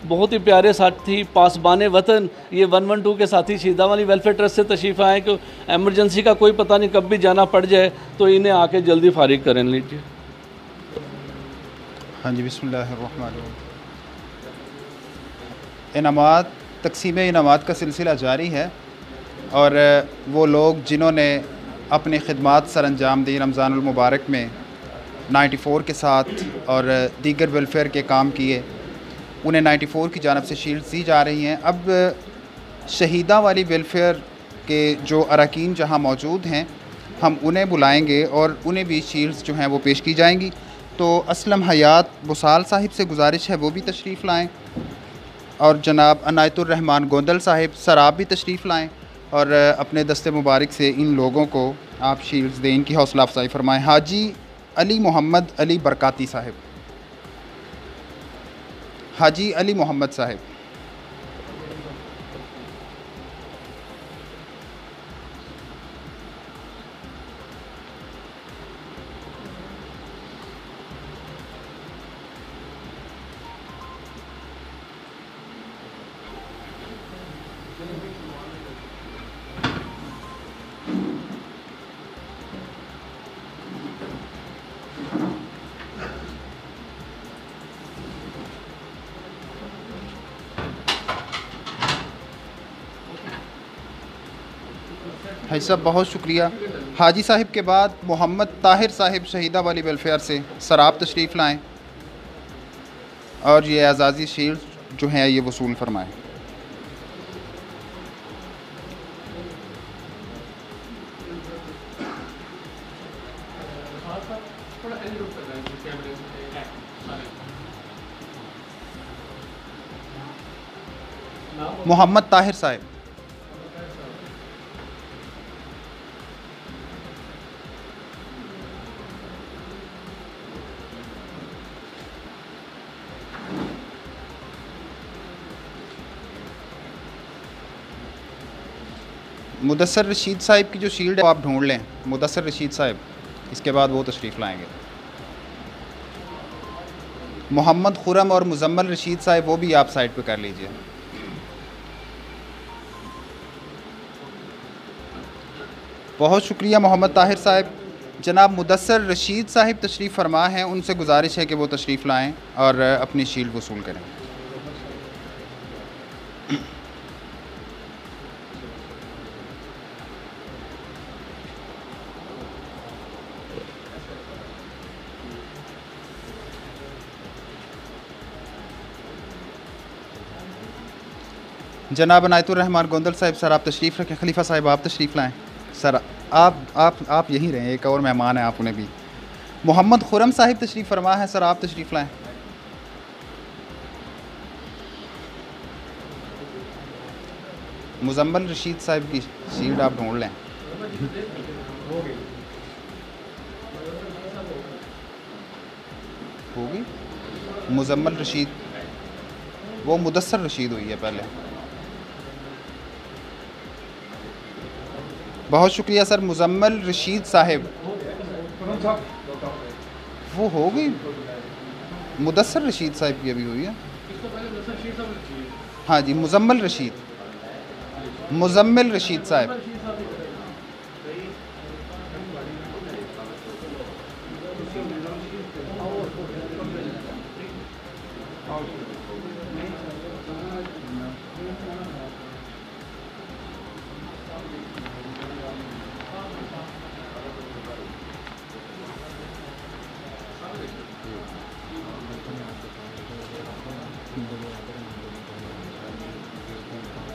बहुत ही प्यारे साथी पासबान वतन ये 112 के साथी शहीदा वाली वेलफेयर ट्रस्ट से तशरीफ़ आएँ कि एमरजेंसी का कोई पता नहीं कब भी जाना पड़ जाए तो इन्हें आके जल्दी फारिग करें लीजिए। हाँ जी, बिस्मिल्लाहिर्रहमानिर्रहीम। इनामात तकसीम इनामात का सिलसिला जारी है और वो लोग जिन्होंने अपनी खिदमात सर अंजाम दी रमज़ानुल मुबारक में 94 के साथ और दीगर वेलफेयर के काम किए, उन्हें 94 की जानब से शील्ड्स दी जा रही हैं। अब शहीदा वाली वेलफेयर के जो अरकान जहाँ मौजूद हैं हम उन्हें बुलाएंगे और उन्हें भी शील्ड्स जो हैं वो पेश की जाएंगी। तो असलम हयात बुसाल साहिब से गुजारिश है वो भी तशरीफ़ लाएँ और जनाब अनायतुर रहमान गोंदल साहिब सर आप भी तशरीफ़ लाएँ और अपने दस्ते मुबारक से इन लोगों को आप शील्ड्स दें, इनकी हौसला अफजाई फ़रमाएँ। हाजी अली मोहम्मद अली बरकाती साहिब, हाजी अली मोहम्मद साहिब। भाई साहब बहुत शुक्रिया। हाजी साहिब के बाद मोहम्मद ताहिर साहिब शहीदा वाली वेलफेयर से सर आप तशरीफ़ लाएँ और ये एजाज़ी शील्ड जो हैं ये वसूल फरमाएँ। मोहम्मद ताहिर साहिब, मुदस्सर रशीद साहिब की जो शील्ड है वो आप ढूंढ लें। मुदस्सर रशीद साहिब, इसके बाद वो तशरीफ़ लाएंगे। मोहम्मद खुरम और मुजम्मल रशीद साहिब वो भी आप साइड पे कर लीजिए। बहुत शुक्रिया मोहम्मद ताहिर साहिब। जनाब मुदस्सर रशीद साहिब तशरीफ़ फरमा हैं, उनसे गुजारिश है कि वो तशरीफ़ लाएँ और अपनी शील्ड वसूल करें। जनाब अनायतुर रहमान गोंदल साहिब सर आप तशरीफ़ रखें। खलीफा साहिब आप तशरीफ़ लाएँ। सर आप यहीं रहें, एक और मेहमान हैं आप उन्हें भी। मोहम्मद खुरम साहिब तशरीफ़ फरमा है, सर आप तशरीफ़ लाएँ। मुजम्मल रशीद साहिब की शील्ड आप ढूंढ लें। होगी मुजम्मल रशीद, वो मुदस्सर रशीद हुई है पहले। बहुत शुक्रिया सर। मुजम्मल रशीद साहिब वो हो गई। मुदस्सर रशीद साहिब की अभी हुई है। हाँ जी, मुजम्मल रशीद, मुजम्मिल रशीद साहिब।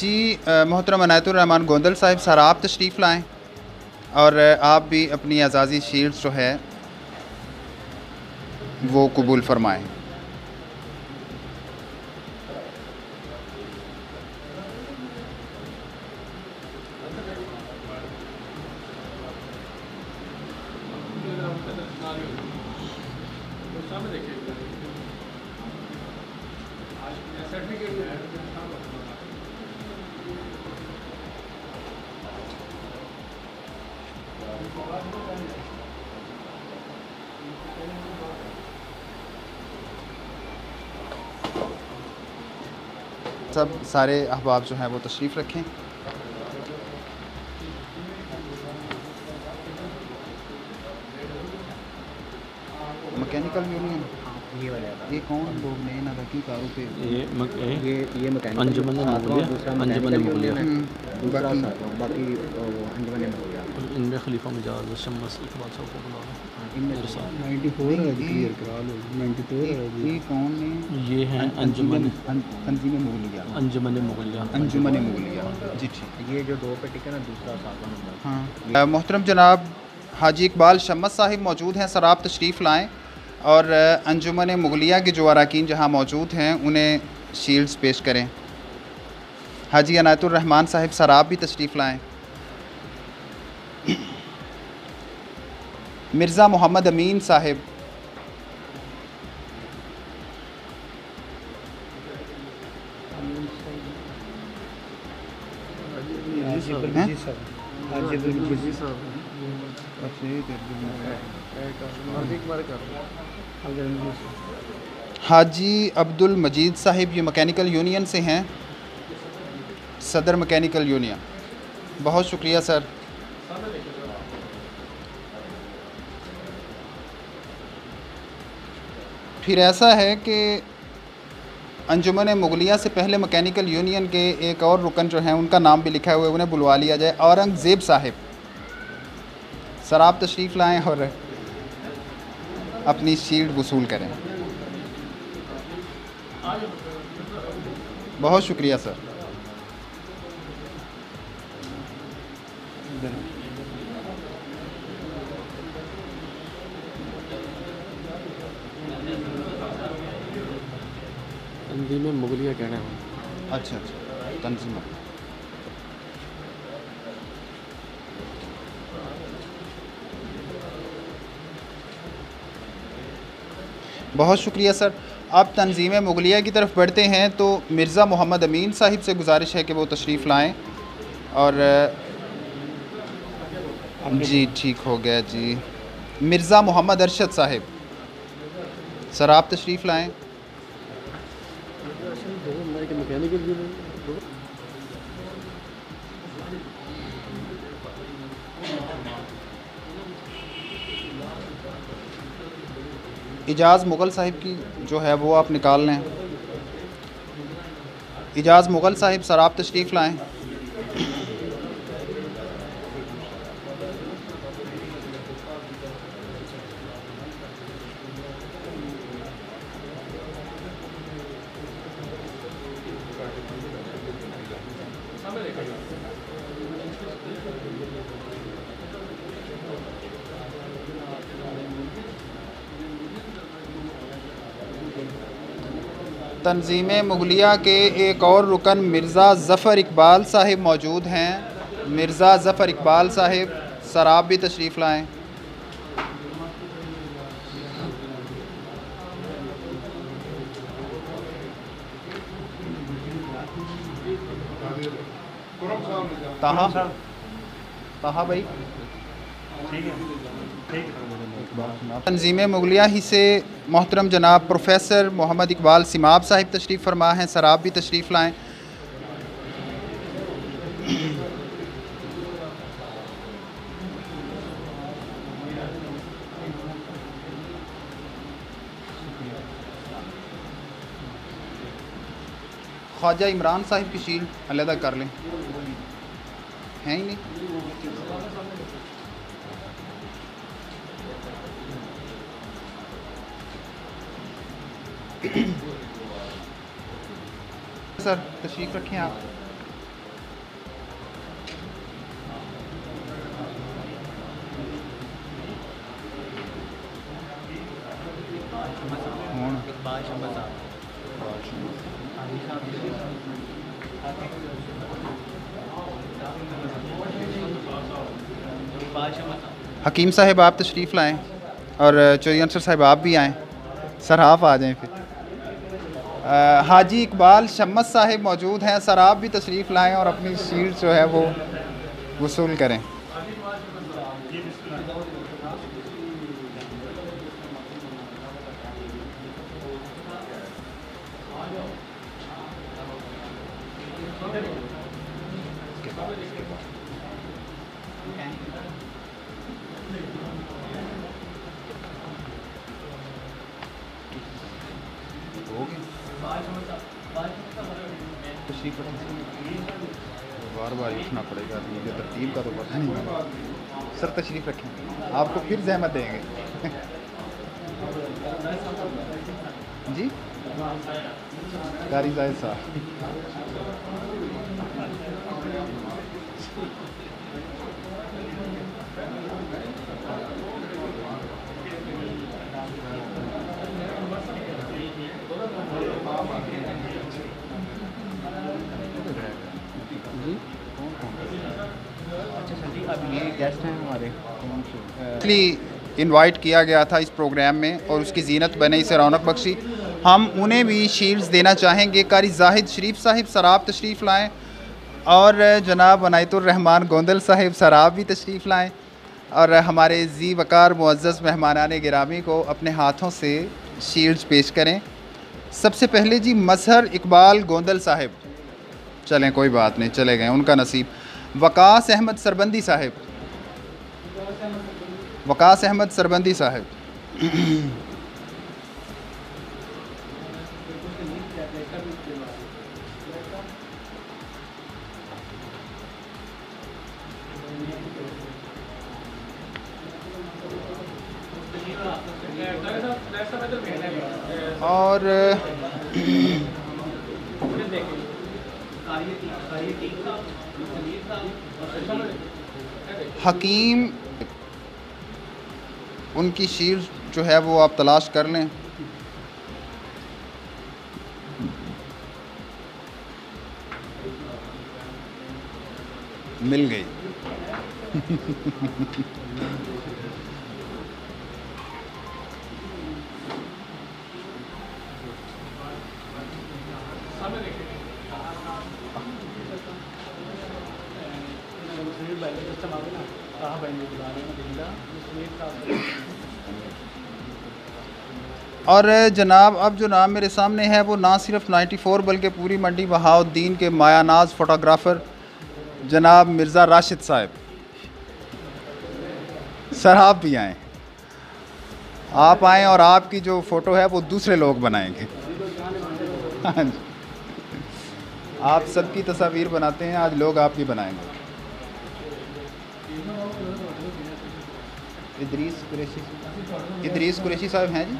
जी मोहतरम अनायतुर रहमान गोंदल साहिब सर आप तशरीफ़ लाएँ और आप भी अपनी एजाज़ी शील्ड्स जो है वो कबूल फरमाएँ। सामने देखिए। सब सारे अहबाब जो हैं वो तशरीफ़ रखें। मैकेनिकल यूनियन ये वाला ये कौन लोग ने ना की कारों पे ये मैकेनिकल अंजुमन मुगलिया अंजुमन मुगलिया दूसरा बाकी अंजुमन मुगलिया इनमें खलीफा मिजाज शम्स इकबाल साहब को बुला लो। इनमें 94 है क्लियर करा लो 94 है ये कौन है ये हैं अंजुमन तंजीम मुगलिया अंजुमन मुगलिया अंजुमन मुगलिया जी ठीक। ये जो दो पे टिका ना दूसरा सातवां नंबर। हाँ मोहतरम जनाब हाजी इकबाल शम्स साहिब मौजूद हैं, सर आप तशरीफ़ लाएँ और अंजुमन मुगलिया के जो अरकान जहाँ मौजूद हैं उन्हें शील्ड्स पेश करें। हाजी अनायतुर रहमान साहिब सर आप भी तशरीफ़ लाएँ। मिर्ज़ा मोहम्मद अमीन साहिब, हाजी अब्दुल मजीद साहिब ये मैकेनिकल यूनियन से हैं, सदर मैकेनिकल यूनियन। बहुत शुक्रिया सर। फिर ऐसा है कि अंजुमन मुगलिया से पहले मैकेनिकल यूनियन के एक और रुकन जो हैं उनका नाम भी लिखा हुआ है, उन्हें बुलवा लिया जाए। औरंगज़ेब साहिब सर आप तशरीफ़ लाएँ और अपनी शील्ड वसूल करें। बहुत शुक्रिया सर। तंजीम मुगलिया कहना है। अच्छा तंजीम बहुत शुक्रिया सर। अब तंजीम मुगलिया की तरफ बढ़ते हैं तो मिर्ज़ा मोहम्मद अमीन साहिब से गुजारिश है कि वो तशरीफ़ लाएँ और जी ठीक हो गया जी। मिर्ज़ा मोहम्मद अरशद साहिब सर आप तशरीफ़ लाएँ। इजाज़ मुग़ल साहिब की जो है वो आप निकाल लें। इजाज़ मुग़ल साहिब सर आप तशरीफ़ लाएँ। तंजीम मुगलिया के एक और रुकन मिर्ज़ा ज़फ़र इकबाल साहिब मौजूद हैं। मिर्ज़ा ज़फ़र इकबाल साहिब सर आप भी तशरीफ़ लाएँ। ताहा भाई तंजीम मुगलिया ही से मोहतरम जनाब प्रोफेसर मोहम्मद इकबाल सिमाब साहिब तशरीफ़ फरमा हैं, सर आप भी तशरीफ़ लाएँ। ख्वाजा इमरान साहिब की शील्ड अलहदा कर लें, हैं ही नहीं। सर तशरीफ़ रखें आप। हकीम साहिब आप तशरीफ़ लाएँ और चौधरी अंसर साहिब आप भी आएँ। सर आप आ जाएँ फिर। हाजी इकबाल शम्मस साहिब मौजूद हैं। सर आप भी तशरीफ़ लाएं और अपनी शील्ड जो है वो वसूल करें। बार बार उठना पड़ेगा, मुझे तरतीब का तो पता नहीं। सर तशरीफ़ रखें, आपको फिर जहमत देंगे। जी कारी जाहिद साहब। इनवाइट किया गया था इस प्रोग्राम में और उसकी जीनत बने, इसे रौनक बख्शी। हम उन्हें भी शील्ड्स देना चाहेंगे। कारी जाहिद शरीफ साहिब सर आप तशरीफ़ लाएँ और जनाब अनायतुर्रहमान गोंदल साहिब सर आप भी तशरीफ़ लाएँ और हमारे जी वकार मुअज़्ज़ज़ मेहमानाने गिरामी को अपने हाथों से शील्ड्स पेश करें। सबसे पहले जी मजहर इकबाल गोंदल साहिब, चलें कोई बात नहीं, चले गए, उनका नसीब। वकास अहमद सरबंदी साहिब, वकास अहमद सरबंदी साहिब। और हकीम, उनकी शील्ड जो है वो आप तलाश कर लें। मिल गई। और जनाब अब जो नाम मेरे सामने है वो ना सिर्फ 94 बल्कि पूरी मंडी बहाउद्दीन के मायानाज फ़ोटोग्राफ़र जनाब मिर्ज़ा राशिद साहब। सर आप भी आएँ, आप आएँ और आपकी जो फ़ोटो है वो दूसरे लोग बनाएंगे। हाँ जी, आप सबकी तस्वीर बनाते हैं, आज लोग आपकी बनाएंगे। इदरीस कुरैशी साहब हैं जी।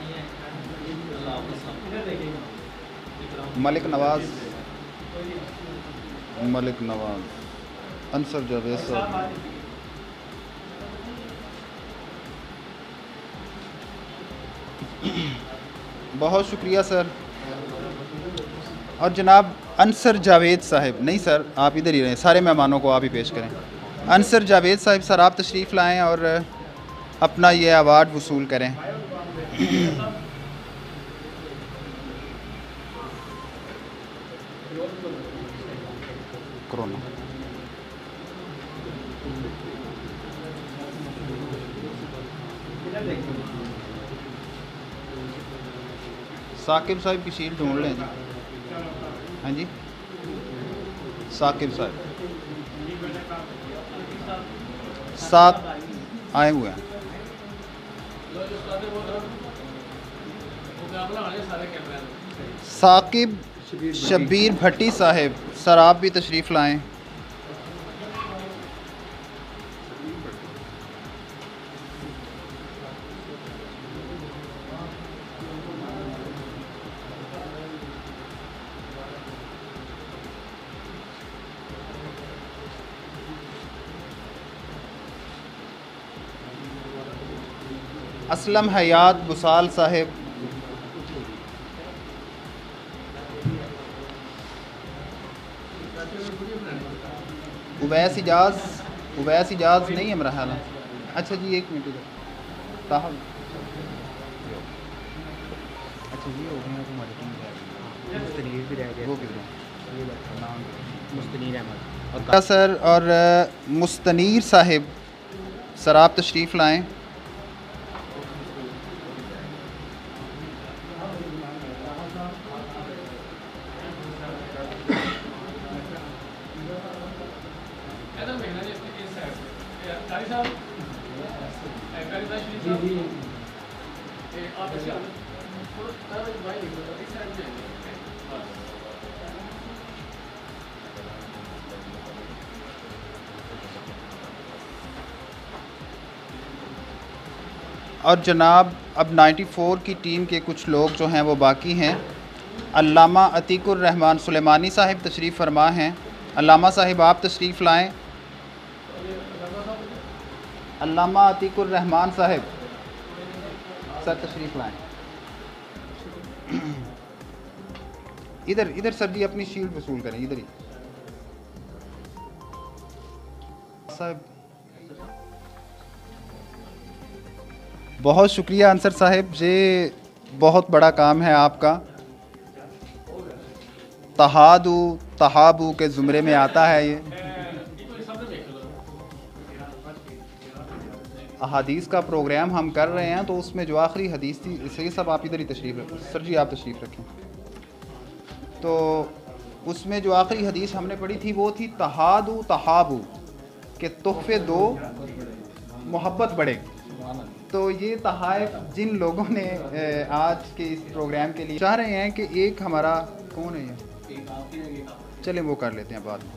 मलिक नवाज़, मलिक नवाज़, अंसर जावेद साहब। बहुत शुक्रिया सर। और जनाब अंसर जावेद साहब, नहीं सर आप इधर ही रहें, सारे मेहमानों को आप ही पेश करें। अंसर जावेद साहब सर आप तशरीफ़ लाएँ और अपना ये अवार्ड वसूल करें। कोरोना साकिब साहब की शील्ड ढूंढ लें जी। हाँ जी साकिब साहब साथ आए हुए हैं। साकिब शब्बीर भट्टी साहब सर आप भी तशरीफ़ लाएं। असलम हयात बुसाल साहिब, उवैस इजाज़ नहीं है मेरा ख्याल। अच्छा जी एक मिनट साहब, अच्छा ये हो गया तुम्हारे मुस्तनीर भी रह गया, वो किधर है? ये नाम मुस्तनीर अहमद और सर और मुस्तनीर साहिब, सर आप तशरीफ़ लाएं। और जनाब अब 94 की टीम के कुछ लोग जो हैं वो बाकी हैं। अल्लामा अतीकुर रहमान सुलेमानी साहिब तशरीफ़ फरमा हैं। अल्लामा साहिब आप तशरीफ़ लाएं। अल्लामा अतीकुर रहमान साहिब सर तशरीफ़ लाएं। इधर इधर सर जी अपनी शील्ड वसूल करें, इधर ही साहब। बहुत शुक्रिया अंसर साहिब, ये बहुत बड़ा काम है आपका। तहादु तहाबू के ज़ुमरे में आता है ये। अहादीस का प्रोग्राम हम कर रहे हैं तो उसमें जो आखिरी हदीस थी, इसलिए सब आप इधर ही तशरीफ़ रखें। सर जी आप तशरीफ़ रखें। तो उसमें जो आखिरी हदीस हमने पढ़ी थी वो थी तहादु तहाबू के तोहफ़े दो मोहब्बत बढ़ेगी। तो ये तहाइफ जिन लोगों ने आज के इस प्रोग्राम के लिए चाह रहे हैं कि एक हमारा कौन है ये, चलें वो कर लेते हैं बाद में।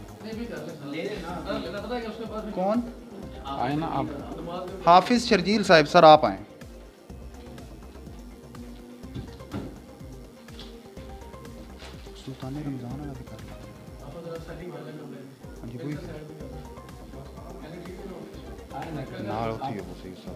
कौन आए ना आप? हाफिज़ शर्जील साहिब सर आप आएँ। सुल्तान रमज़ान वाला भी कर हाँ जी वही नाल होती है वो सही सब।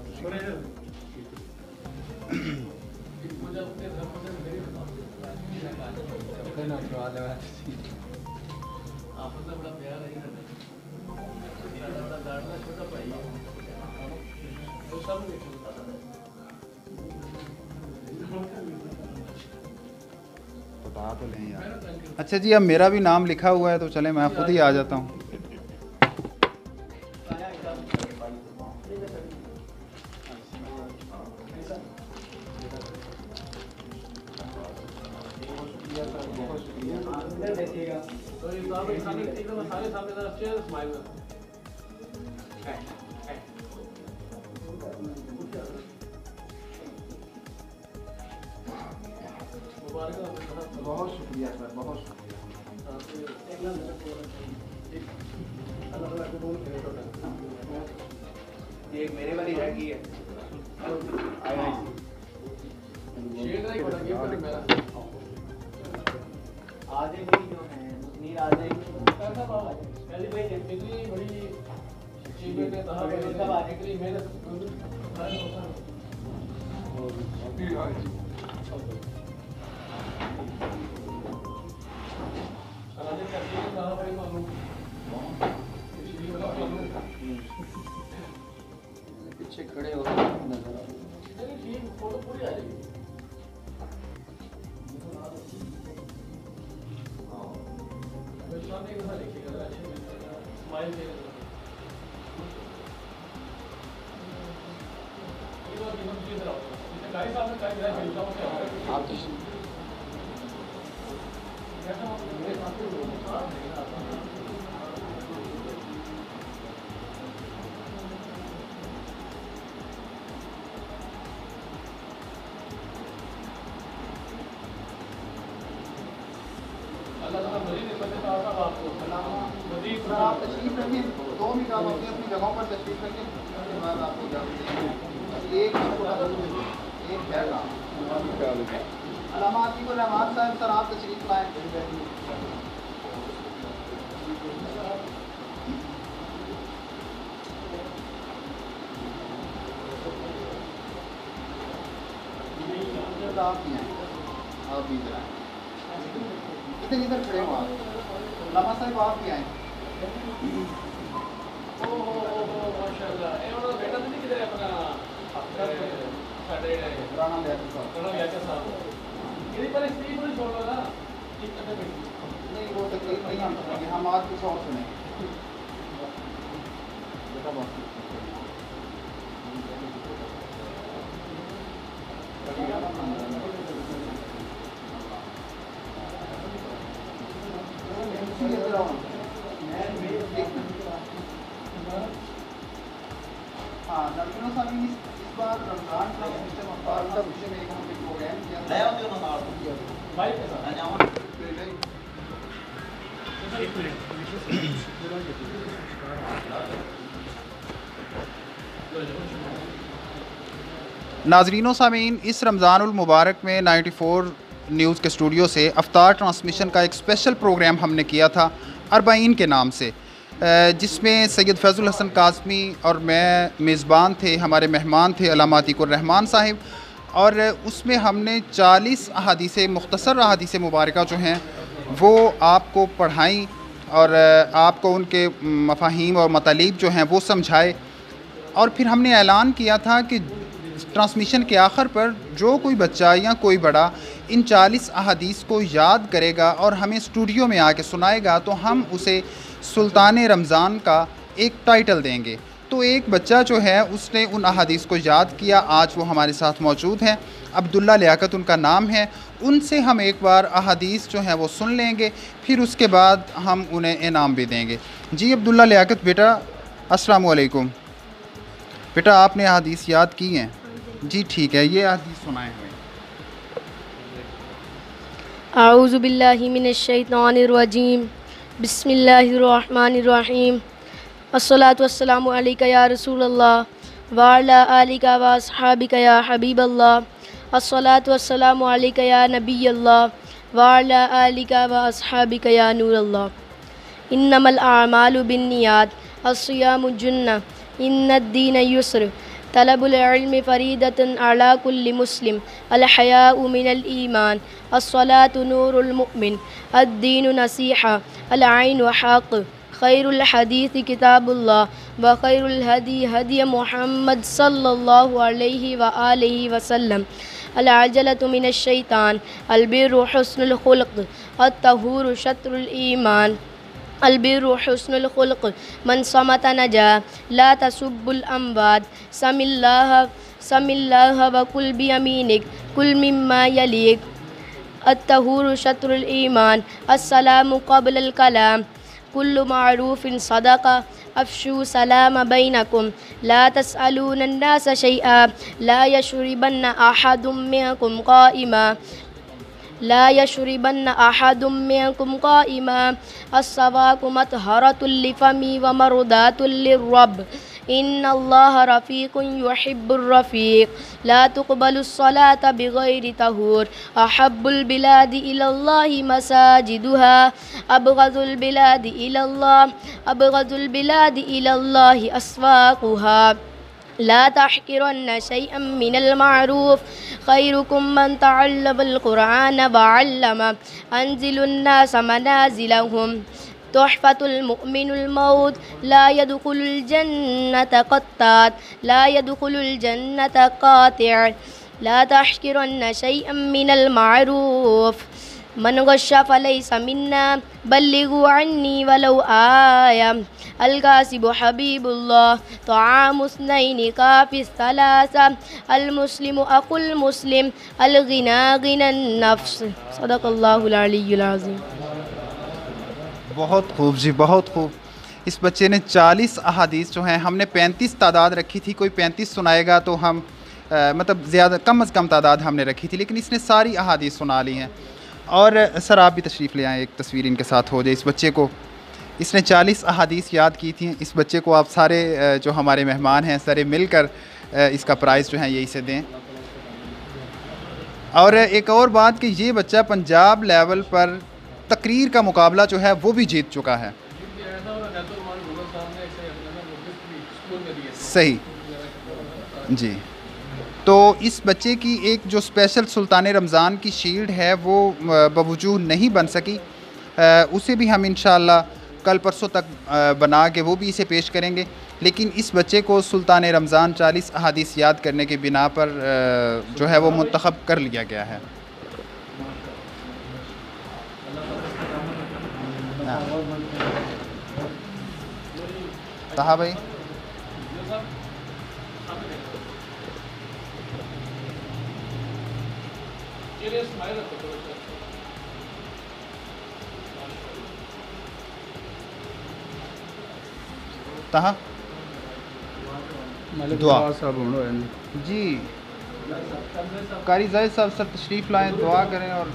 बता तो लें यार। अच्छा जी अब मेरा भी नाम लिखा हुआ है तो चले मैं खुद ही आ जाता हूँ। बहुत शुक्रिया सर, बहुत शुक्रिया। एक मेरे वाली रह गई है। आधे भी जो हैं मुनीर आ जाएंगे। पीछे खड़े हो नजर आ आप आप तशरीफ रखिए, 2 मिनट आप अपनी अपनी जगहों पर तशरीफ रखिए, उसके बाद आपको इजाज़त देंगे। एक है अल्लामा अतीकुर रहमान साहब सर आप तशरीफ लाएँ। आप भी आएँ, आप भी इधर आएँ, इधर इधर खड़े हो आप। अल्लामा साहब आप भी आएँ। नहीं वो तकलीफ नहीं हम सुनेंगे, हम आज कुछ और सुनेंगे। हाँ, नज़ीरों साहब इस बार रमज़ान का सिस्टम अफ्तार का विषय में एक हमने प्रोग्राम किया था। नाज़रीनों सामीन, इस रमज़ानुल मुबारक में 94 न्यूज़ के स्टूडियो से अफ्तार ट्रांसमिशन का एक स्पेशल प्रोग्राम हमने किया था अरबाइन के नाम से, जिसमें सैयद फैज़ुल हसन काज़मी और मैं मेज़बान थे। हमारे मेहमान थे अल्लामा अतीकुर रहमान साहिब, और उसमें हमने 40 अहादीस मुख्तसर अहादीस मुबारका जो हैं वो आपको पढ़ाई और आपको उनके मफ़ाहीम और मतलब जो हैं वो समझाए। और फिर हमने ऐलान किया था कि ट्रांसमिशन के आखिर पर जो कोई बच्चा या कोई बड़ा इन 40 अहादीस को याद करेगा और हमें स्टूडियो में आके सुनाएगा तो हम उसे सुल्तान रमज़ान का एक टाइटल देंगे। तो एक बच्चा जो है उसने उन अहादीस को याद किया, आज वो हमारे साथ मौजूद हैं। अब्दुल्ला लियाकत उनका नाम है। उनसे हम एक बार अहादीस जो हैं वो सुन लेंगे, फिर उसके बाद हम उन्हें इनाम भी देंगे। जी अब्दुल्ला लियाकत बेटा, अस्सलाम वालेकुम। बेटा आपने अहादीस याद की हैं? जी ठीक है, ये अहादीस सुनाएं हमें। आऊज़ु बिल्लाहि मिनश शैतानिर रजीम, बिस्मिल्लाहिर रहमानिर रहीम, अस्सलातु वस्सलामु अलैका या रसूलल्लाह व अला आलिका व अस्हाबिका या हबीबल्लाह, अस्सलातु वस्सलामु अलैका या नबियल्लाह व अला आलिका व अस्हाबिका या नूरल्लाह। इन्नमल आमालु बिन्नियात, अस्सियामु जुन्नह, इन्नद-दीन युस्र, तलबुल इल्मि फरीदतुन अला कुल्लि मुस्लिम, अल हयाउ मिनल ईमान, अस्सलातु नूरुल मुमिन, अद-दीनु नसीहा, अल ऐनु हक़, खैरुल हदीस किताबुल्लाह व खैरुल हदी हदी मुहम्मद सल्लल्लाहु अलैहि व आलिहि वसल्लम, अल अजलतु मिनश शैतान, अल बिर्रु हुस्नुल खुल्क़, अत-तहूरु शत्रुल ईमान, अलबिर्रु हुस्नुल खुल्क़, मन समत नजा, ला तसुब्बुल अमवात, समिल्लाह व कुल बियमीनिक, कुल मिम्मा यलीक, अत-तहूरु शत्रुल ईमान, अस्सलामु क़ब्लल कलाम, कुल्लु मारूफिन सदक़ा, अफ़शू सलाम बैनकुम, ला तसअलून अन्नास शैआ, ला यशरिबन्न अहदुम मिनकुम क़ाइमा, ला यशरिबन्न अहदुम मिनकुम क़ाइमा, अस्सवाक़ु मत्हरतुल लिफ़मी व मरदातुल लिर्रब, इन्नल्लाह रफ़ीक़ुन युहिब्बुर रफ़ीक़, ला तुक़बलुस सलात बिग़ैरि तहूर, अहब्बुल बिलादि इलल्लाहि मसाजिदुहा, अबग़ज़ुल बिलादि इलल्लाहि अस्वाक़ुहा, ला तहक़िरन्न शैअन मिनल मारूफ़, खैरुकुम मन तअल्लमल क़ुरआन व अल्लमा, अंज़िलुन नास मनाज़िलहुम, तुहफ़तुल मुमिनुल मौत, ला यदखुलुल जन्नत क़त्तात, ला यदखुलुल जन्नत क़ातिअ, ला तहक़िरन्न शैअन मिनल मारूफ़, मन गश्शा फ़लैसा मिन्ना, बल्लिगू अन्नी वलौ आया, अल-कासिबु हबीबुल्लाह, तआमुस्नैनि काफ़िस सलासा, अल-मुस्लिमु अख़ुल मुस्लिम, अल-ग़िना ग़िनन नफ़्स। सदक़ल्लाहुल अलीयुल अज़ीम। बहुत खूब जी, बहुत खूब। इस बच्चे ने 40 अहादीस जो हैं, हमने 35 तादाद रखी थी, कोई 35 सुनाएगा तो हम मतलब ज़्यादा कम से कम तादाद हमने रखी थी, लेकिन इसने सारी अहादीस सुना ली हैं। और सर आप भी तशरीफ़ ले आएँ, एक तस्वीर इनके साथ हो जाए। इस बच्चे को, इसने 40 अहादीस याद की थी। इस बच्चे को आप सारे जो हमारे मेहमान हैं सारे मिलकर इसका प्राइज़ जो है यही से दें। और एक और बात कि ये बच्चा पंजाब लेवल पर तकरीर का मुकाबला जो है वो भी जीत चुका है। सही जी। तो इस बच्चे की एक जो स्पेशल सुल्तान रमज़ान की शील्ड है वो बवजूद नहीं बन सकी, उसे भी हम इंशाअल्लाह कल परसों तक बना के वो भी इसे पेश करेंगे। लेकिन इस बच्चे को सुल्तान रमज़ान 40 अहादीस याद करने के बिना पर जो है वो मुंतखब कर लिया गया है। ना कहा भाई तहा दुआ जी कारी जाहिद साहब सर तशरीफ़ लाएँ, दुआ करें और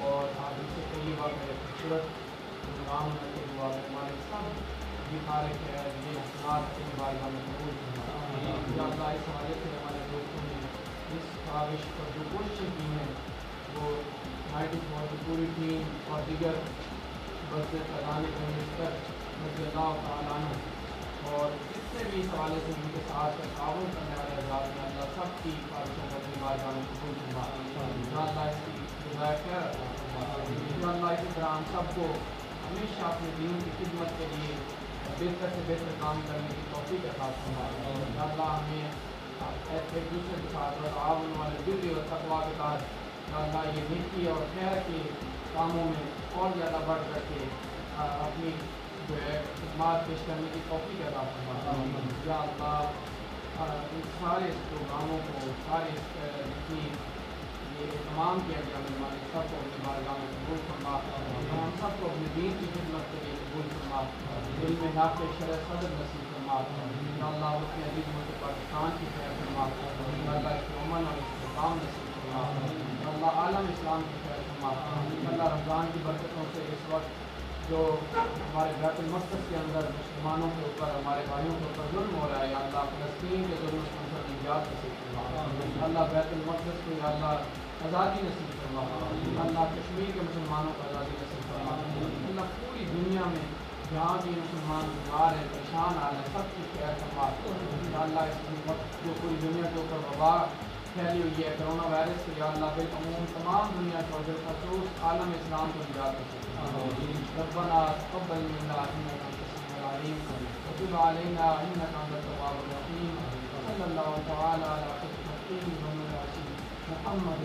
और आज इससे कई बार मेरे खूबसूरत नाम के दुआ में हमारे सब बिखारे के ये हसनात के बारे में कबूल फरमा। इस हवाले से हमारे दोस्तों ने इस काविश पर जो कोशिशें की हैं वो 94 की पूरी टीम और दीगर बरसे फैलाने के मिनिस्टर और जितने भी इस हवाले से उनके साथ ताउन करने वाले हज़रात में अल्लाह सबकी ख्वाहिशों को अपनी बारगाह में कबूल फरमा। अल्लाह इसकी अल्लाह इसी तरह हम सबको हमेशा अपने दीन की खिदमत के लिए बेहतर से बेहतर काम करने की तौफीक अता फरमा। अल्लाह हमें एक दूसरे के साथ ताउन वाले बिर्र और तक़वा के साथ अल्लाह ये नेकी और खैर के कामों में और ज़्यादा बढ़ करके अपनी जो है खिदमत पेश करने की तौफीक अता फरमा। या अल्लाह इन सारे प्रोग्रामों को सारे जितनी ये तमाम किया गया हमारे सबको अपनी बारगाह में कबूल फरमा। हम सबको अपने दीन की खिदमत के लिए कबूल फरमा। दिल में नाफ़े शरअ सद्र नसीब फरमा। अल्लाह अपने अज़ीज़ मुल्क पाकिस्तान की खैर फरमा। अल्लाह इसको अमन और इस्तेकाम नसीब फरमा। अल्लाह आलम इस्लाम की खैर फरमा। अल्लाह रमज़ान की बरकतों से इस वक्त जो हमारे बैतुल मक़दस के अंदर मुसलमानों के ऊपर हमारे भाइयों के ऊपर जुल्म हो रहा है, अल्लाह फ़लस्तीन के जुल्म से निजात नसीब फरमा। अल्लाह बैतुल मक़दस को अल्लाह आज़ादी नसीब फरमा। अल्लाह कश्मीर के मुसलमानों को आज़ादी नसीब फरमा। अल्लाह पूरी दुनिया में जहाँ भी मुसलमान बीमार है परेशान आ रहे हैं सबकी खैर फरमा। अल्लाह इस वक्त जो पूरी दुनिया के ऊपर वबा फैली हुई है कोरोना वायरस से, या अल्लाह बिलअमूम तमाम दुनिया को बिलख़सूस आलम इस्लाम को निजात नसीब फरमा। रब्बना तक़ब्बल मिन्ना इन्नका अंतस-समीउल अलीम व तुब अलैना इन्नका अंतत तव्वाबुर रहीम। सल्लल्लाहु तआला अला खैरिल मुहम्मद